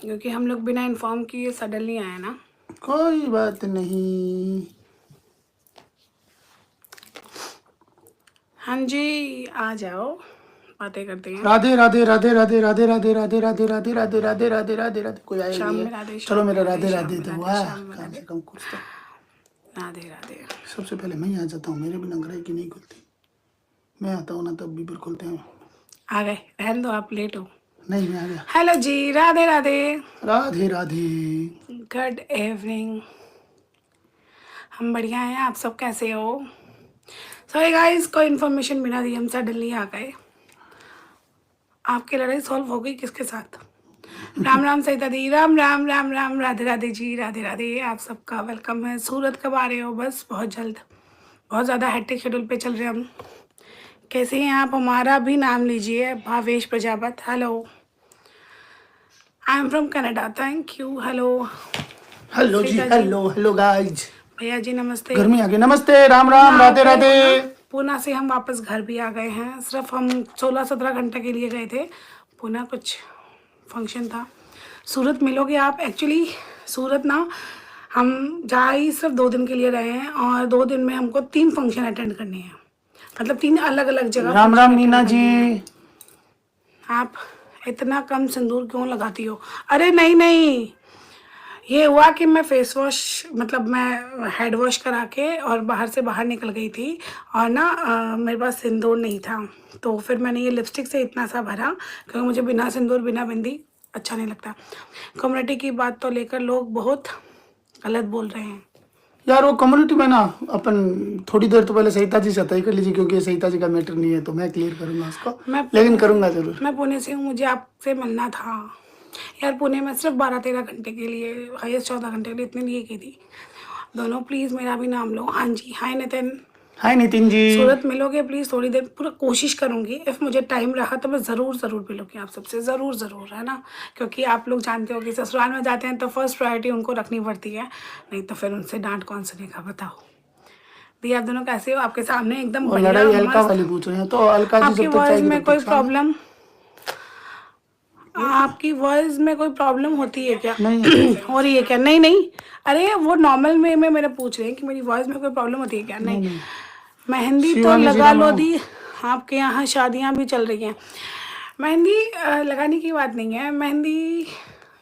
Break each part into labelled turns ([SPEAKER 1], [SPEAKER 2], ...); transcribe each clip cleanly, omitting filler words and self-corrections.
[SPEAKER 1] क्योंकि हम लोग बिना इन्फॉर्म किए सडनली आए ना।
[SPEAKER 2] कोई बात नहीं।
[SPEAKER 1] हाँ जी, आ जाओ, बातें करते हैं।
[SPEAKER 2] राधे राधे राधे राधे राधे राधे राधे राधे राधे राधे राधे राधे राधे राधे। कोई आया
[SPEAKER 1] शाम
[SPEAKER 2] नहीं
[SPEAKER 1] में
[SPEAKER 2] है।
[SPEAKER 1] राधे,
[SPEAKER 2] चलो
[SPEAKER 1] शाम में
[SPEAKER 2] मेरा
[SPEAKER 1] राधे,
[SPEAKER 2] राधे
[SPEAKER 1] शाम
[SPEAKER 2] राधे
[SPEAKER 1] में
[SPEAKER 2] तो
[SPEAKER 1] राधे,
[SPEAKER 2] वाह,
[SPEAKER 1] शाम में
[SPEAKER 2] कम
[SPEAKER 1] राधे,
[SPEAKER 2] से कम कुछ तो।
[SPEAKER 1] राधे राधे।
[SPEAKER 2] सबसे पहले मैं ही आ जाता हूँ, मेरे बिना ग्रह की नहीं खुलती। मैं आता हूँ ना तब भी खुलते हैं।
[SPEAKER 1] आ गए, रहने दो, आप लेट हो।
[SPEAKER 2] नहीं, मैं आ गया।
[SPEAKER 1] हेलो जी, राधे राधे,
[SPEAKER 2] राधे राधे।
[SPEAKER 1] Good evening. हम बढ़िया हैं, आप सब कैसे हो? सॉरी गाइस, कोई इन्फॉर्मेशन बिना दिए हम सडनली आ गए। आपकी लड़ाई सॉल्व हो गई किसके साथ? राम राम सहिता दी, राम राम राम राम, राधे राधे जी, राधे राधे। आप सबका वेलकम है। सूरत कब आ रहे हो? बस बहुत जल्द, बहुत ज़्यादा हेक्टिक शेड्यूल पे चल रहे हैं हम। कैसे हैं आप? हमारा भी नाम लीजिए, Bhavesh Prajapat. Hello, I am from Canada, thank you. Hello
[SPEAKER 2] hello जी,
[SPEAKER 1] Sarita ji,
[SPEAKER 2] hello hello guys.
[SPEAKER 1] भैया जी नमस्ते।
[SPEAKER 2] गर्मी आ गई, नमस्ते, राम
[SPEAKER 1] पुणे
[SPEAKER 2] राम,
[SPEAKER 1] आ
[SPEAKER 2] राधे
[SPEAKER 1] गए
[SPEAKER 2] राधे।
[SPEAKER 1] हो ना? पुणे से हम वापस घर भी आ गए हैं। सिर्फ हम 16-17 घंटे के लिए गए थे पुणे, कुछ फंक्शन था। सूरत मिलोगे आप? एक्चुअली सूरत ना, हम जा ही सिर्फ 2 दिन के लिए रहे हैं और 2 दिन में हमको 3 फंक्शन अटेंड करने हैं, मतलब 3 अलग अलग जगह
[SPEAKER 2] राम राम
[SPEAKER 1] फंक्शन
[SPEAKER 2] मीना
[SPEAKER 1] अटेंड
[SPEAKER 2] जी।
[SPEAKER 1] करने हैं। आप इतना कम सिंदूर क्यों लगाती हो? अरे नहीं नहीं, ये हुआ कि मैं फेस वॉश, मतलब मैं हेड वॉश करा के और बाहर से बाहर निकल गई थी और ना मेरे पास सिंदूर नहीं था, तो फिर मैंने ये लिपस्टिक से इतना सा भरा, क्योंकि मुझे बिना सिंदूर बिना बिंदी अच्छा नहीं लगता। कम्युनिटी की बात तो लेकर लोग बहुत गलत बोल रहे हैं।
[SPEAKER 2] यार वो कम्युनिटी में ना, अपन थोड़ी देर तो पहले सहिता जी से तय कर लीजिए, क्योंकि ये सहिता जी का मैटर नहीं है, तो मैं क्लियर करूंगा उसको, लेकिन करूंगा जरूर।
[SPEAKER 1] मैं पुणे से हूँ, मुझे आपसे मिलना था यार। पुणे में सिर्फ 12-13 घंटे के लिए, हाईएस्ट 14 घंटे के लिए, इतने लिए की थी। दोनों प्लीज़ मेरा भी नाम लो। हाँ जी, हाय नितिन।
[SPEAKER 2] हाय नितिन जी।
[SPEAKER 1] सूरत मिलोगे प्लीज़? थोड़ी देर, पूरा कोशिश करूँगी, इफ़ मुझे टाइम रहा तो मैं ज़रूर ज़रूर मिलूँगी आप सबसे, ज़रूर ज़रूर, है ना? क्योंकि आप लोग जानते हो कि ससुराल में जाते हैं तो फर्स्ट प्रायोरिटी उनको रखनी पड़ती है, नहीं तो फिर उनसे डांट कौन सुनेगा, बताओ। भैया आप दोनों कैसे हो? आपके सामने एकदम
[SPEAKER 2] और
[SPEAKER 1] बढ़िया
[SPEAKER 2] लड़ाई अलका
[SPEAKER 1] मस्त।
[SPEAKER 2] वाली पूछ रहे हैं, तो अलका जी
[SPEAKER 1] आपकी
[SPEAKER 2] जब तक
[SPEAKER 1] वॉइस
[SPEAKER 2] चाहेगी
[SPEAKER 1] में
[SPEAKER 2] तब
[SPEAKER 1] कोई
[SPEAKER 2] तक सामने।
[SPEAKER 1] प्रॉब्लम, आपकी वॉइस में कोई प्रॉब्लम होती है क्या?
[SPEAKER 2] नहीं है।
[SPEAKER 1] हो रही है क्या? नहीं नहीं, अरे वो नॉर्मल में मेरे पूछ रहे हैं कि मेरी वॉइस में कोई प्रॉब्लम होती है क्या? नहीं।
[SPEAKER 2] नहीं नहीं।
[SPEAKER 1] मेहंदी तो
[SPEAKER 2] शिवानी जी
[SPEAKER 1] लगा
[SPEAKER 2] राम
[SPEAKER 1] लो
[SPEAKER 2] राम।
[SPEAKER 1] दी, आपके यहाँ शादियाँ भी चल रही हैं। मेहंदी लगाने की बात नहीं है, मेहंदी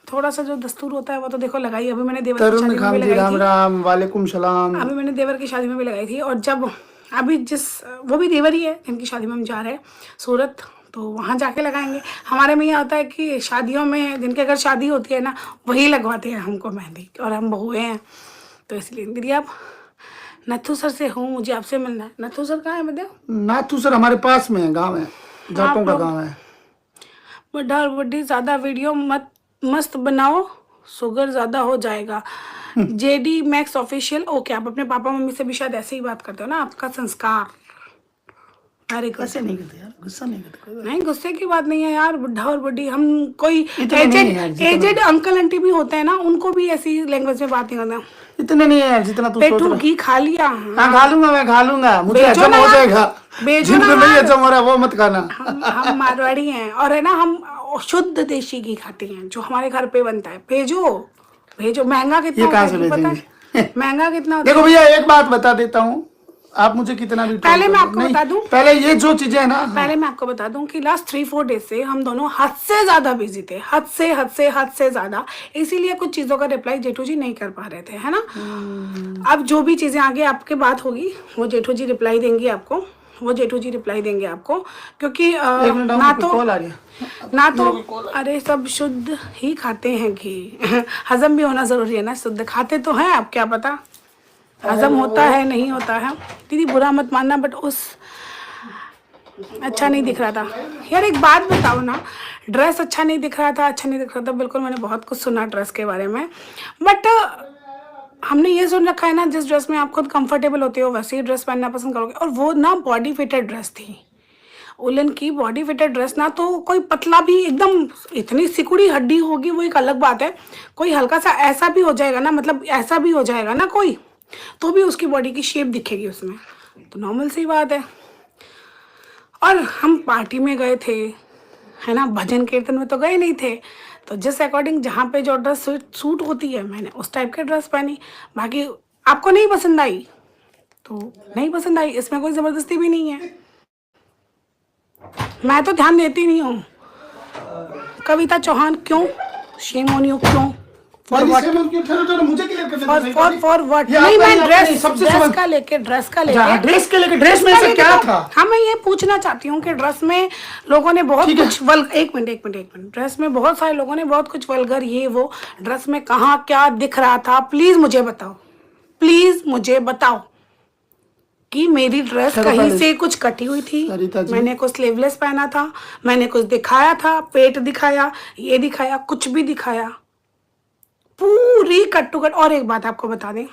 [SPEAKER 1] थोड़ा सा जो दस्तूर होता है वो तो देखो लगाई। अभी मैंने देवर की
[SPEAKER 2] तरुण
[SPEAKER 1] शादी में भी
[SPEAKER 2] खान जी
[SPEAKER 1] लगाई
[SPEAKER 2] राम
[SPEAKER 1] थी,
[SPEAKER 2] राम, वालेकुम सलाम।
[SPEAKER 1] अभी मैंने देवर की शादी में भी लगाई थी। और जब अभी जिस, वो भी देवर ही है जिनकी शादी में हम जा रहे हैं सूरत, तो वहाँ जाके लगाएंगे। हमारे में ये होता है कि शादियों में जिनके अगर शादी होती है ना, वही लगवाते हैं हमको मेहंदी, और हम बहुएँ हैं, तो इसलिए। दीदी आप नथू सर से हूँ, मुझे आपसे मिलना है। नथू सर कहाँ है बताओ?
[SPEAKER 2] नाथू सर हमारे पास में है, गांव है, जाटों
[SPEAKER 1] आप
[SPEAKER 2] का
[SPEAKER 1] लोग
[SPEAKER 2] गांव है।
[SPEAKER 1] बुढ़ा और बुढ़ी ज़्यादा वीडियो मत मस्त बनाओ, शुगर ज़्यादा हो जाएगा। JD max official, okay. आप अपने पापा मम्मी से भी शायद ऐसे ही बात करते हो ना, आपका संस्कार। Very good.
[SPEAKER 2] ऐसे नहीं करते यार, गुस्सा नहीं करते, कोई बात
[SPEAKER 1] नहीं, गुस्से की बात नहीं है यार। बुढ़ा और बुढ़ी, हम कोई
[SPEAKER 2] इतने नहीं है यार
[SPEAKER 1] एजेड
[SPEAKER 2] जितना।
[SPEAKER 1] एजेड अंकल आंटी भी होते हैं ना, उनको भी ऐसी लैंग्वेज में बात नहीं करना।
[SPEAKER 2] इतने नहीं है यार जितना तू सोच
[SPEAKER 1] पेटू
[SPEAKER 2] रहा।
[SPEAKER 1] घी खा लिया?
[SPEAKER 2] हाँ खा लूंगा, मैं खा लूंगा, मुझे
[SPEAKER 1] बेचो
[SPEAKER 2] हजम
[SPEAKER 1] ना
[SPEAKER 2] हो
[SPEAKER 1] यार,
[SPEAKER 2] जाएगा।
[SPEAKER 1] बेचो ना
[SPEAKER 2] जिनको नहीं
[SPEAKER 1] यार।
[SPEAKER 2] हजम हो रहा है वो मत खाना।
[SPEAKER 1] हम मारवाड़ी हैं और है ना, हम शुद्ध देशी घी खाते हैं जो हमारे घर पे बनता है। भेजो भेजो। महंगा कितना
[SPEAKER 2] ये
[SPEAKER 1] होता
[SPEAKER 2] कहाँ
[SPEAKER 1] है
[SPEAKER 2] से
[SPEAKER 1] घी पता
[SPEAKER 2] भेजेंगे?
[SPEAKER 1] है? महंगा कितना होता
[SPEAKER 2] देखो
[SPEAKER 1] है?
[SPEAKER 2] भैया, एक बात बता देता हूँ, आप मुझे कितना भी ट्रोल
[SPEAKER 1] पहले
[SPEAKER 2] कर
[SPEAKER 1] मैं
[SPEAKER 2] लो,
[SPEAKER 1] आपको
[SPEAKER 2] नहीं
[SPEAKER 1] बता दूं,
[SPEAKER 2] पहले ये जो चीजें है ना, हाँ।
[SPEAKER 1] पहले मैं आपको बता दूं कि लास्ट 3-4 डेज से हम दोनों हद से ज्यादा बिजी थे, हद से ज्यादा। इसीलिए कुछ चीजों का रिप्लाई जेठू जी नहीं कर पा रहे थे, है ना? अब जो भी चीजें आगे आपके बात होगी वो जेठू जी रिप्लाई देंगी आपको, वो जेठू जी रिप्लाई देंगे आपको, क्योंकि
[SPEAKER 2] एक मिनट
[SPEAKER 1] ना
[SPEAKER 2] आओ,
[SPEAKER 1] तो
[SPEAKER 2] कॉल आ गया।
[SPEAKER 1] ना तो अरे सब शुद्ध ही खाते हैं घी। हजम भी होना जरूरी है ना, शुद्ध खाते तो हैं, आप क्या पता हजम होता है नहीं होता है। दीदी बुरा मत मानना, बट उस अच्छा नहीं दिख रहा था यार। एक बात बताओ ना, ड्रेस अच्छा नहीं दिख रहा था, अच्छा नहीं दिख रहा था, बिल्कुल। मैंने बहुत कुछ सुना ड्रेस के बारे में, बट हमने ये सुन रखा है ना, जिस ड्रेस में आप खुद कंफर्टेबल होते हो वैसी ड्रेस पहनना पसंद करोगे। और वो ना बॉडी फिटेड ड्रेस थी, उलन की बॉडी फिटेड ड्रेस ना, तो कोई पतला भी एकदम इतनी सिकुड़ी हड्डी होगी वो एक अलग बात है, कोई हल्का सा ऐसा भी हो जाएगा ना, मतलब ऐसा भी हो जाएगा ना कोई, तो भी उसकी बॉडी की शेप दिखेगी उसमें, तो नॉर्मल सी बात है। और हम पार्टी में गए थे, है ना, भजन कीर्तन में तो गए नहीं थे, तो जिस अकॉर्डिंग जहाँ पे जो ड्रेस सूट होती है मैंने उस टाइप की ड्रेस पहनी। बाकी आपको नहीं पसंद आई तो नहीं पसंद आई, इसमें कोई ज़बरदस्ती भी नहीं है। मैं तो ध्यान देती नहीं हूँ। कविता चौहान क्यों, शेम ऑन यू, क्यों, फॉर व्हाट,
[SPEAKER 2] मुझे क्लियर कर देना
[SPEAKER 1] फॉर व्हाट। नहीं, मैं ड्रेस का लेके ड्रेस में से क्या था। हाँ, मैं ये पूछना चाहती हूँ कि ड्रेस में लोगों ने बहुत कुछ एक मिनट, ड्रेस में बहुत सारे लोगों ने बहुत कुछ वल्गर ये वो, ड्रेस में कहाँ क्या दिख रहा था, प्लीज मुझे बताओ, प्लीज मुझे बताओ कि मेरी ड्रेस कहीं से कुछ कटी हुई थी, मैंने कुछ स्लीवलेस पहना था, मैंने कुछ दिखाया था, पेट दिखाया, ये दिखाया, कुछ भी दिखाया, पूरी कट टू कट। और एक बात आपको बता दें,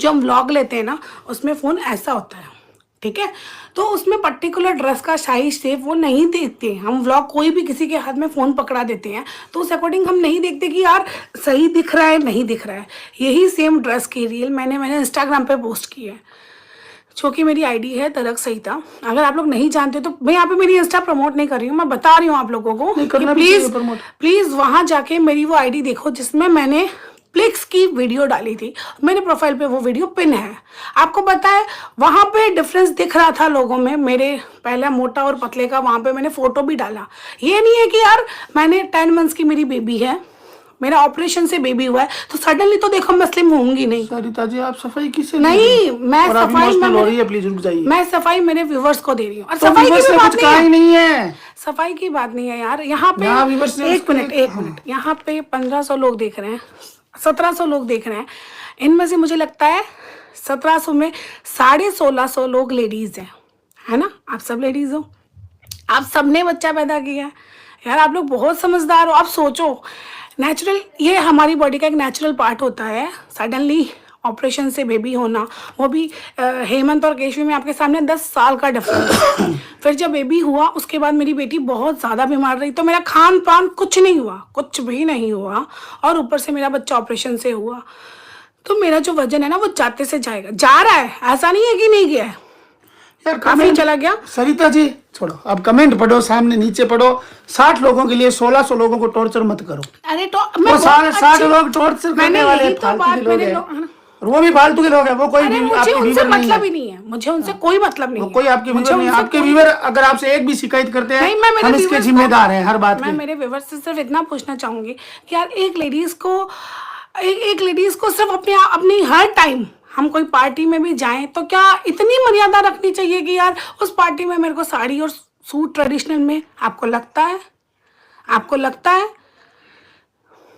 [SPEAKER 1] जो हम व्लॉग लेते हैं ना उसमें फ़ोन ऐसा होता है, ठीक है, तो उसमें पर्टिकुलर ड्रेस का साइज शेप वो नहीं देखते। हम व्लॉग कोई भी किसी के हाथ में फ़ोन पकड़ा देते हैं तो उस अकॉर्डिंग हम नहीं देखते कि यार सही दिख रहा है नहीं दिख रहा है। यही सेम ड्रेस की रील मैंने इंस्टाग्राम पे पोस्ट की है, जो कि मेरी आईडी है तरक सहिता। अगर आप लोग नहीं जानते तो मैं यहाँ पे मेरी इंस्टा प्रमोट नहीं कर रही हूँ, मैं बता रही हूँ आप लोगों को कि प्लीज वहां जाके मेरी वो आईडी देखो जिसमें मैंने प्लिक्स की वीडियो डाली थी। मेरे प्रोफाइल पे वो वीडियो पिन है। आपको पता है वहां पे डिफरेंस दिख रहा था लोगों में, मेरे पहला मोटा और पतले का, वहां पे मैंने फोटो भी डाला। ये नहीं है कि यार मैंने 10 मंथ्स की मेरी बेबी है, मेरा ऑपरेशन से बेबी हुआ है तो सडनली तो देखो मैं स्लिम होंगी नहीं।
[SPEAKER 2] सरिता जी आप सफाई किसे
[SPEAKER 1] नहीं, मैं सफाई
[SPEAKER 2] प्लीज रुक जाइए,
[SPEAKER 1] मैं सफाई मेरे व्यूवर्स को दे रही हूँ। और
[SPEAKER 2] तो
[SPEAKER 1] सफाई की
[SPEAKER 2] भी
[SPEAKER 1] बात
[SPEAKER 2] नहीं है,
[SPEAKER 1] सफाई की बात नहीं है यार। यहाँ पे एक मिनट, यहाँ पे 1500 लोग देख रहे हैं, 1700 लोग देख रहे हैं, इनमें से मुझे लगता है 1700 में 1650 लोग लेडीज हैं, है ना। आप सब लेडीज हो, आप सबने बच्चा पैदा किया है यार, आप लोग बहुत समझदार हो। आप सोचो, नेचुरल, ये हमारी बॉडी का एक नेचुरल पार्ट होता है। सडनली ऑपरेशन से बेबी होना, वो भी हेमंत और केशवी में आपके सामने 10 साल का डिफरेंस। फिर जब बेबी हुआ उसके बाद मेरी बेटी बहुत ज़्यादा बीमार रही, तो मेरा खान पान कुछ नहीं हुआ, कुछ भी नहीं हुआ, और ऊपर से मेरा बच्चा ऑपरेशन से हुआ, तो मेरा जो वजन है ना वो जाते से जाएगा, जा रहा है, ऐसा नहीं है कि नहीं गया है
[SPEAKER 2] यार,
[SPEAKER 1] काफी चला गया।
[SPEAKER 2] सरिता जी छोड़ो, अब कमेंट पढ़ो, सामने नीचे पढ़ो। 60 लोगों के लिए 1600 लोगों को टॉर्चर मत करो।
[SPEAKER 1] अरे तो
[SPEAKER 2] मैं 60 लोग टॉर्चर करने वाले फालतू के लोग हैं, वो भी फालतू के लोग हैं, वो कोई
[SPEAKER 1] मुझे उनसे मतलब ही नहीं है, मुझे उनसे कोई मतलब नहीं है,
[SPEAKER 2] कोई आपके व्यूअर नहीं है। आपके व्यूअर अगर आपसे एक भी शिकायत करते हैं हम इसके जिम्मेदार हैं हर बात
[SPEAKER 1] मैं मेरे व्यूअर से सिर्फ इतना पूछना चाहूंगी कि यार एक लेडीज को सिर्फ अपनी हर टाइम हम कोई पार्टी में भी जाएं तो क्या इतनी मर्यादा रखनी चाहिए कि यार उस पार्टी में मेरे को साड़ी और सूट ट्रेडिशनल में, आपको लगता है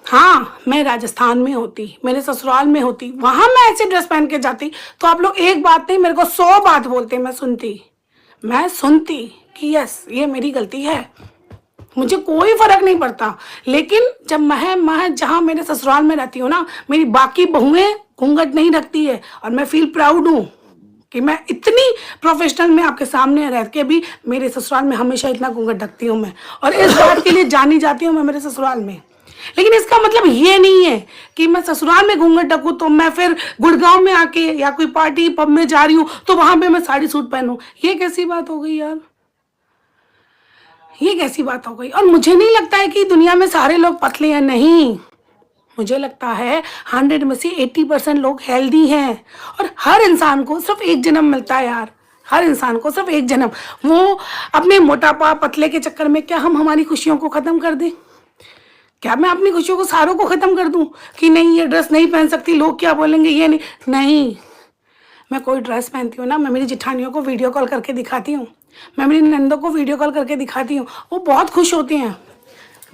[SPEAKER 1] हाँ मैं राजस्थान में होती, मेरे ससुराल में होती, वहां मैं ऐसे ड्रेस पहन के जाती तो आप लोग एक बात नहीं मेरे को 100 बात बोलते, मैं सुनती कि यस ये मेरी गलती है, मुझे कोई फर्क नहीं पड़ता। लेकिन जब मैं जहाँ मेरे ससुराल में रहती हूँ ना, मेरी बाकी बहुएं घूंघट नहीं रखती है, और मैं फील प्राउड हूँ कि मैं इतनी प्रोफेशनल में आपके सामने रह के भी मेरे ससुराल में हमेशा इतना घूंघट ढकती हूँ मैं, और इस बात के लिए जानी जाती हूँ मैं मेरे ससुराल में। लेकिन इसका मतलब ये नहीं है कि मैं ससुराल में घूंघट ढकूं तो मैं फिर गुड़गांव में आके या कोई पार्टी पब में जा रही हूँ तो वहां पे मैं साड़ी सूट पहनूं। ये कैसी बात हो गई यार, ये कैसी बात हो गई। और मुझे नहीं लगता है कि दुनिया में सारे लोग पतले हैं, नहीं, मुझे लगता है 100 में से 80% लोग हेल्दी हैं। और हर इंसान को सिर्फ एक जन्म मिलता है यार, हर इंसान को सिर्फ एक जन्म। वो अपने मोटापा पतले के चक्कर में क्या हम हमारी खुशियों को ख़त्म कर दें? क्या मैं अपनी खुशियों को सारों को ख़त्म कर दूं कि नहीं ये ड्रेस नहीं पहन सकती, लोग क्या बोलेंगे, ये नहीं। मैं कोई ड्रेस पहनती हूँ ना, मैं मेरी जिठानियों को वीडियो कॉल करके दिखाती हूँ, मैं मेरी नंदों को वीडियो कॉल करके दिखाती हूँ, वो बहुत खुश होती हैं।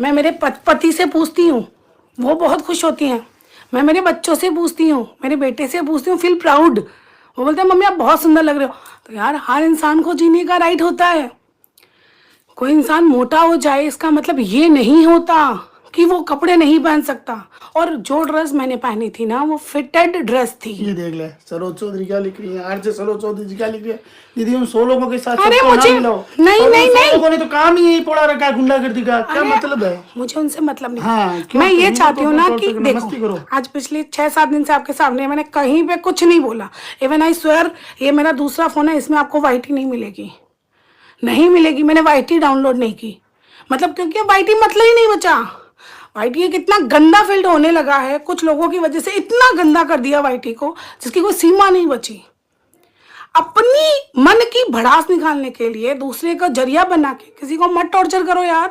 [SPEAKER 1] मैं मेरे पति से पूछती हूँ, वो बहुत खुश होती हैं। मैं मेरे बच्चों से पूछती हूँ, मेरे बेटे से पूछती हूँ, फील प्राउड। वो बोलते हैं मम्मी आप बहुत सुंदर लग रहे हो। तो यार हर इंसान को जीने का राइट होता है। कोई इंसान मोटा हो जाए इसका मतलब ये नहीं होता कि वो कपड़े नहीं पहन सकता। और जो ड्रेस मैंने पहनी थी ना वो फिटेड ड्रेस थी।
[SPEAKER 2] ये देख ले सरोज चौधरी क्या लिख रही है, आरजे सरोज चौधरी जी क्या लिख रही है, दीदी उन 100 लोगों के साथ
[SPEAKER 1] अरे मुझे नहीं
[SPEAKER 2] लोगों ने तो काम ही यही पड़ा रखा है गुंडागर्दी का, क्या मतलब है?
[SPEAKER 1] मुझे उनसे मतलब नहीं।
[SPEAKER 2] हाँ,
[SPEAKER 1] मैं ये चाहती हूँ ना कि देखो आज पिछले 6-7 दिन से आपके सामने मैंने कहीं पे कुछ नहीं बोला। इवन आई स्वेयर ये मेरा दूसरा फोन है, इसमें आपको वाईटी नहीं मिलेगी, मैंने वाईटी डाउनलोड नहीं की। मतलब क्योंकि वाइटी मतलब ही नहीं बचा। वाइटी एक इतना गंदा फील्ड होने लगा है, कुछ लोगों की वजह से इतना गंदा कर दिया वाइटी को जिसकी कोई सीमा नहीं बची। अपनी मन की भड़ास निकालने के लिए दूसरे का जरिया बना के किसी को मत टॉर्चर करो यार,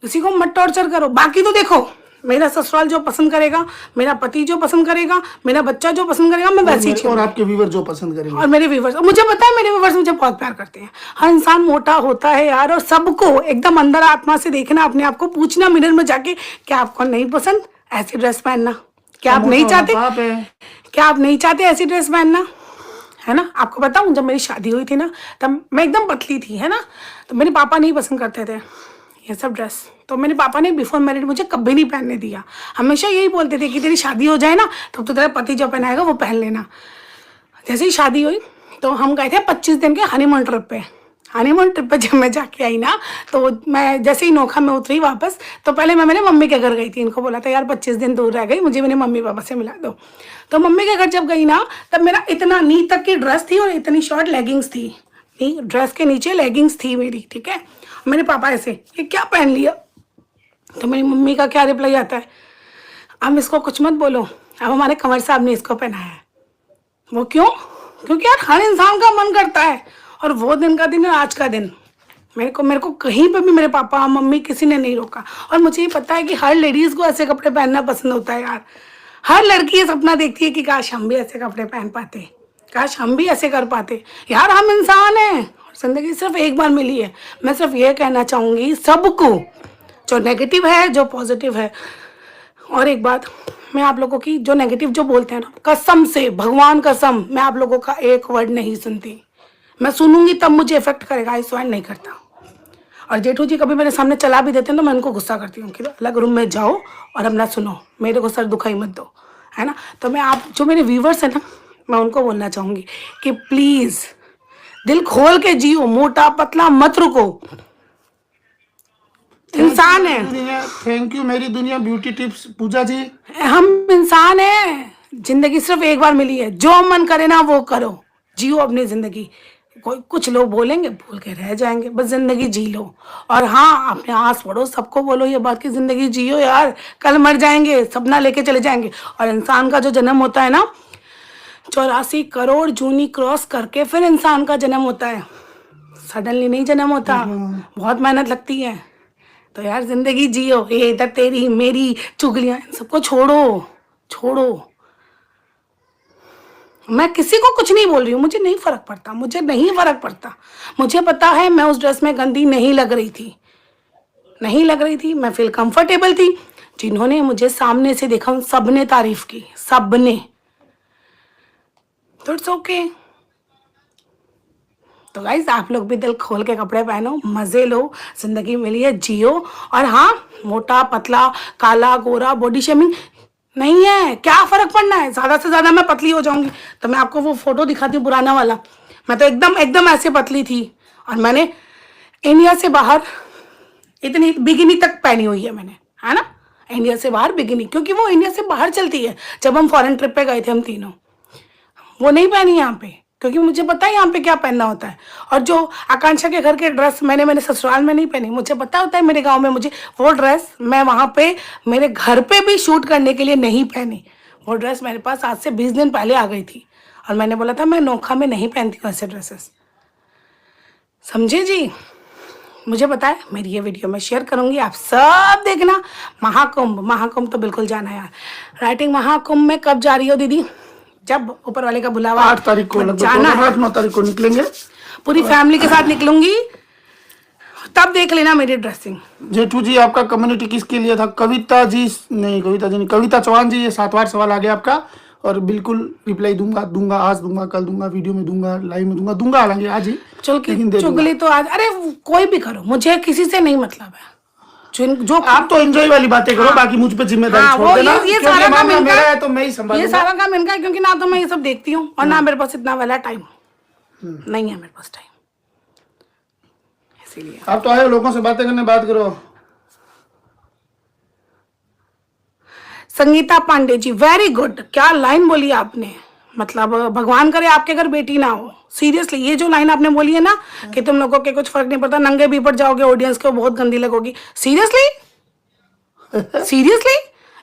[SPEAKER 1] किसी को मत टॉर्चर करो। बाकी तो देखो, मेरा ससुराल जो पसंद करेगा, मेरा पति जो पसंद करेगा, मेरा बच्चा जो पसंद करेगा, मैं वैसे ही
[SPEAKER 2] और आपके व्यूवर जो पसंद करेंगे,
[SPEAKER 1] और मेरे व्यूवर्स, मुझे पता है मेरे व्यूवर्स मुझे बहुत प्यार करते हैं। हर इंसान मोटा होता है यार, और सबको एकदम अंदर आत्मा से देखना, अपने आप को पूछना मिरर में जाके, क्या आपको नहीं पसंद ऐसी ड्रेस पहनना? क्या आप नहीं चाहते, क्या आप नहीं चाहते ऐसी ड्रेस पहनना? है ना। आपको बताऊं, जब मेरी शादी हुई थी ना, तब मैं एकदम पतली थी, है ना। तो मेरे पापा नहीं पसंद करते थे ये सब ड्रेस, तो मेरे पापा ने बिफोर मैरिड मुझे कभी नहीं पहनने दिया। हमेशा यही बोलते थे कि तेरी शादी हो जाए ना, तब तो तेरा पति जो पहनाएगा वो पहन लेना। जैसे ही शादी हुई तो हम गए थे 25 दिन के हनीमून ट्रिप पे। हनीमून ट्रिप पे जब मैं जाके आई ना, तो मैं जैसे ही नोखा में उतरी वापस, तो पहले मैं मेरे मम्मी के घर गई थी। इनको बोला था यार 25 दिन दूर रह गई, मुझे मेरे मम्मी पापा से मिला दो। तो मम्मी के घर जब गई ना, तब मेरा इतना नी तक की ड्रेस थी और इतनी शॉर्ट लेगिंग्स थी, ड्रेस के नीचे लेगिंग्स थी मेरी, ठीक है। मेरे पापा ऐसे, ये क्या पहन लिया? तो मेरी मम्मी का क्या रिप्लाई आता है, अब इसको कुछ मत बोलो, अब हमारे कंवर साहब ने इसको पहनाया है। वो क्यों? क्योंकि यार हर इंसान का मन करता है, और वो दिन का दिन है आज का दिन। मेरे को कहीं पे भी मेरे पापा मम्मी किसी ने नहीं रोका। और मुझे ये पता है कि हर लेडीज को ऐसे कपड़े पहनना पसंद होता है यार। हर लड़की ये सपना देखती है कि काश हम भी ऐसे कपड़े पहन पाते, काश हम भी ऐसे कर पाते। यार हम इंसान हैं, जिंदगी सिर्फ एक बार मिली है। मैं सिर्फ ये कहना चाहूंगी सबको, जो नेगेटिव है जो पॉजिटिव है। और एक बात मैं आप लोगों की, जो नेगेटिव जो बोलते हैं ना, कसम से भगवान कसम, मैं आप लोगों का एक वर्ड नहीं सुनती। मैं सुनूंगी तब मुझे इफेक्ट करेगा, आई स्वयं नहीं करता। और जेठू जी कभी मेरे सामने चला भी देते हैं तो मैं उनको गुस्सा करती हूँ कि अलग रूम में जाओ और अपना सुनो, मेरे को सर दुखाई मत दो, है ना। तो मैं आप जो मेरे व्यूवर्स हैं ना, मैं उनको बोलना चाहूंगी कि प्लीज दिल खोल के जियो, मोटा पतला मत रुको, इंसान है।
[SPEAKER 2] थैंक यू मेरी दुनिया ब्यूटी टिप्स पूजा जी।
[SPEAKER 1] हम इंसान हैं, जिंदगी सिर्फ एक बार मिली है, जो मन करे ना वो करो, जियो अपनी जिंदगी। कोई कुछ लोग बोलेंगे, बोल के रह जाएंगे, बस जिंदगी जी लो। और हाँ, अपने आस पड़ोस सबको बोलो ये बात की जिंदगी जियो यार, कल मर जाएंगे, सपना लेके चले जाएंगे। और इंसान का जो जन्म होता है ना, 84 करोड़ जूनी क्रॉस करके फिर इंसान का जन्म होता है, सडनली नहीं जन्म होता, बहुत मेहनत लगती है। तो यार जिंदगी जियो, ये इधर तेरी मेरी चुगलियां सबको छोड़ो, छोड़ो। मैं किसी को कुछ नहीं बोल रही हूँ, मुझे नहीं फर्क पड़ता, मुझे नहीं फर्क पड़ता। मुझे पता है मैं उस ड्रेस में गंदी नहीं लग रही थी, नहीं लग रही थी, मैं फील कंफर्टेबल थी। जिन्होंने मुझे सामने से देखा उन सबने तारीफ की, सबने। तो इट्स ओके। तो गाइस आप लोग भी दिल खोल के कपड़े पहनो, मजे लो, जिंदगी मिली है जियो। और हाँ, मोटा पतला काला गोरा बॉडी शेमिंग नहीं है, क्या फर्क पड़ना है। ज्यादा से ज्यादा मैं पतली हो जाऊंगी तो मैं आपको वो फोटो दिखाती हूँ पुराना वाला, मैं तो एकदम एकदम ऐसे पतली थी। और मैंने इंडिया से बाहर इतनी बिगिनी तक पहनी हुई है मैंने, है ना। इंडिया से बाहर बिगिनी, क्योंकि वो इंडिया से बाहर चलती है। जब हम फॉरेन ट्रिप पे गए थे हम तीनों, वो नहीं पहनी यहाँ पे, क्योंकि मुझे पता है यहाँ पे क्या पहनना होता है। और जो आकांक्षा के घर के ड्रेस मैंने मेरे ससुराल में नहीं पहनी, मुझे पता होता है मेरे गांव में मुझे वो ड्रेस मैं वहाँ पे मेरे घर पे भी शूट करने के लिए नहीं पहनी। वो ड्रेस मेरे पास आज से 20 दिन पहले आ गई थी, और मैंने बोला था मैं नोखा में नहीं पहनती हूँ ऐसे ड्रेसेस, समझे जी। मुझे पता है, मेरी ये वीडियो मैं शेयर करूंगी, आप सब देखना। महाकुंभ, महाकुंभ तो बिल्कुल जाना है यार। राइटिंग महाकुंभ में कब जा रही हो दीदी? जब ऊपर वाले का बुलावा,
[SPEAKER 2] 8 तारीख को जाना है, 8-9 तारीख को निकलेंगे,
[SPEAKER 1] पूरी फैमिली के साथ निकलूंगी, तब देख लेना मेरी ड्रेसिंग।
[SPEAKER 2] जेठू जी आपका कम्युनिटी किसके लिए था? कविता जी नहीं, कविता जी नहीं, कविता चौहान जी। ये 7वां सवाल आ गया आपका, और बिल्कुल रिप्लाई दूंगा, आज दूंगा, कल दूंगा, वीडियो में दूंगा, लाइव में दूंगा, हालांकि आज ही
[SPEAKER 1] चुगली तो आज, अरे कोई भी करो, मुझे किसी से नहीं मतलब है। जो
[SPEAKER 2] आप तो एंजॉय वाली बातें करो, बाकी मुझ पे जिम्मेदारी छोड़ देना। ये सारा काम मेरा है तो मैं ही संभालूंगा,
[SPEAKER 1] ये सारा काम इनका है, क्योंकि ना तो मैं ये सब देखती हूँ और ना मेरे पास इतना वाला टाइम नहीं है, मेरे पास टाइम, इसीलिए।
[SPEAKER 2] आप तो आए लोगों से बातें करने, बात करो।
[SPEAKER 1] संगीता पांडे जी, वेरी गुड, क्या लाइन बोली आपने, मतलब भगवान करे आपके घर बेटी ना हो। सीरियसली ये जो लाइन आपने बोली है ना कि तुम लोगों के कुछ फर्क नहीं पड़ता, नंगे भी पड़ जाओगे, ऑडियंस को बहुत गंदी लगोगी। सीरियसली सीरियसली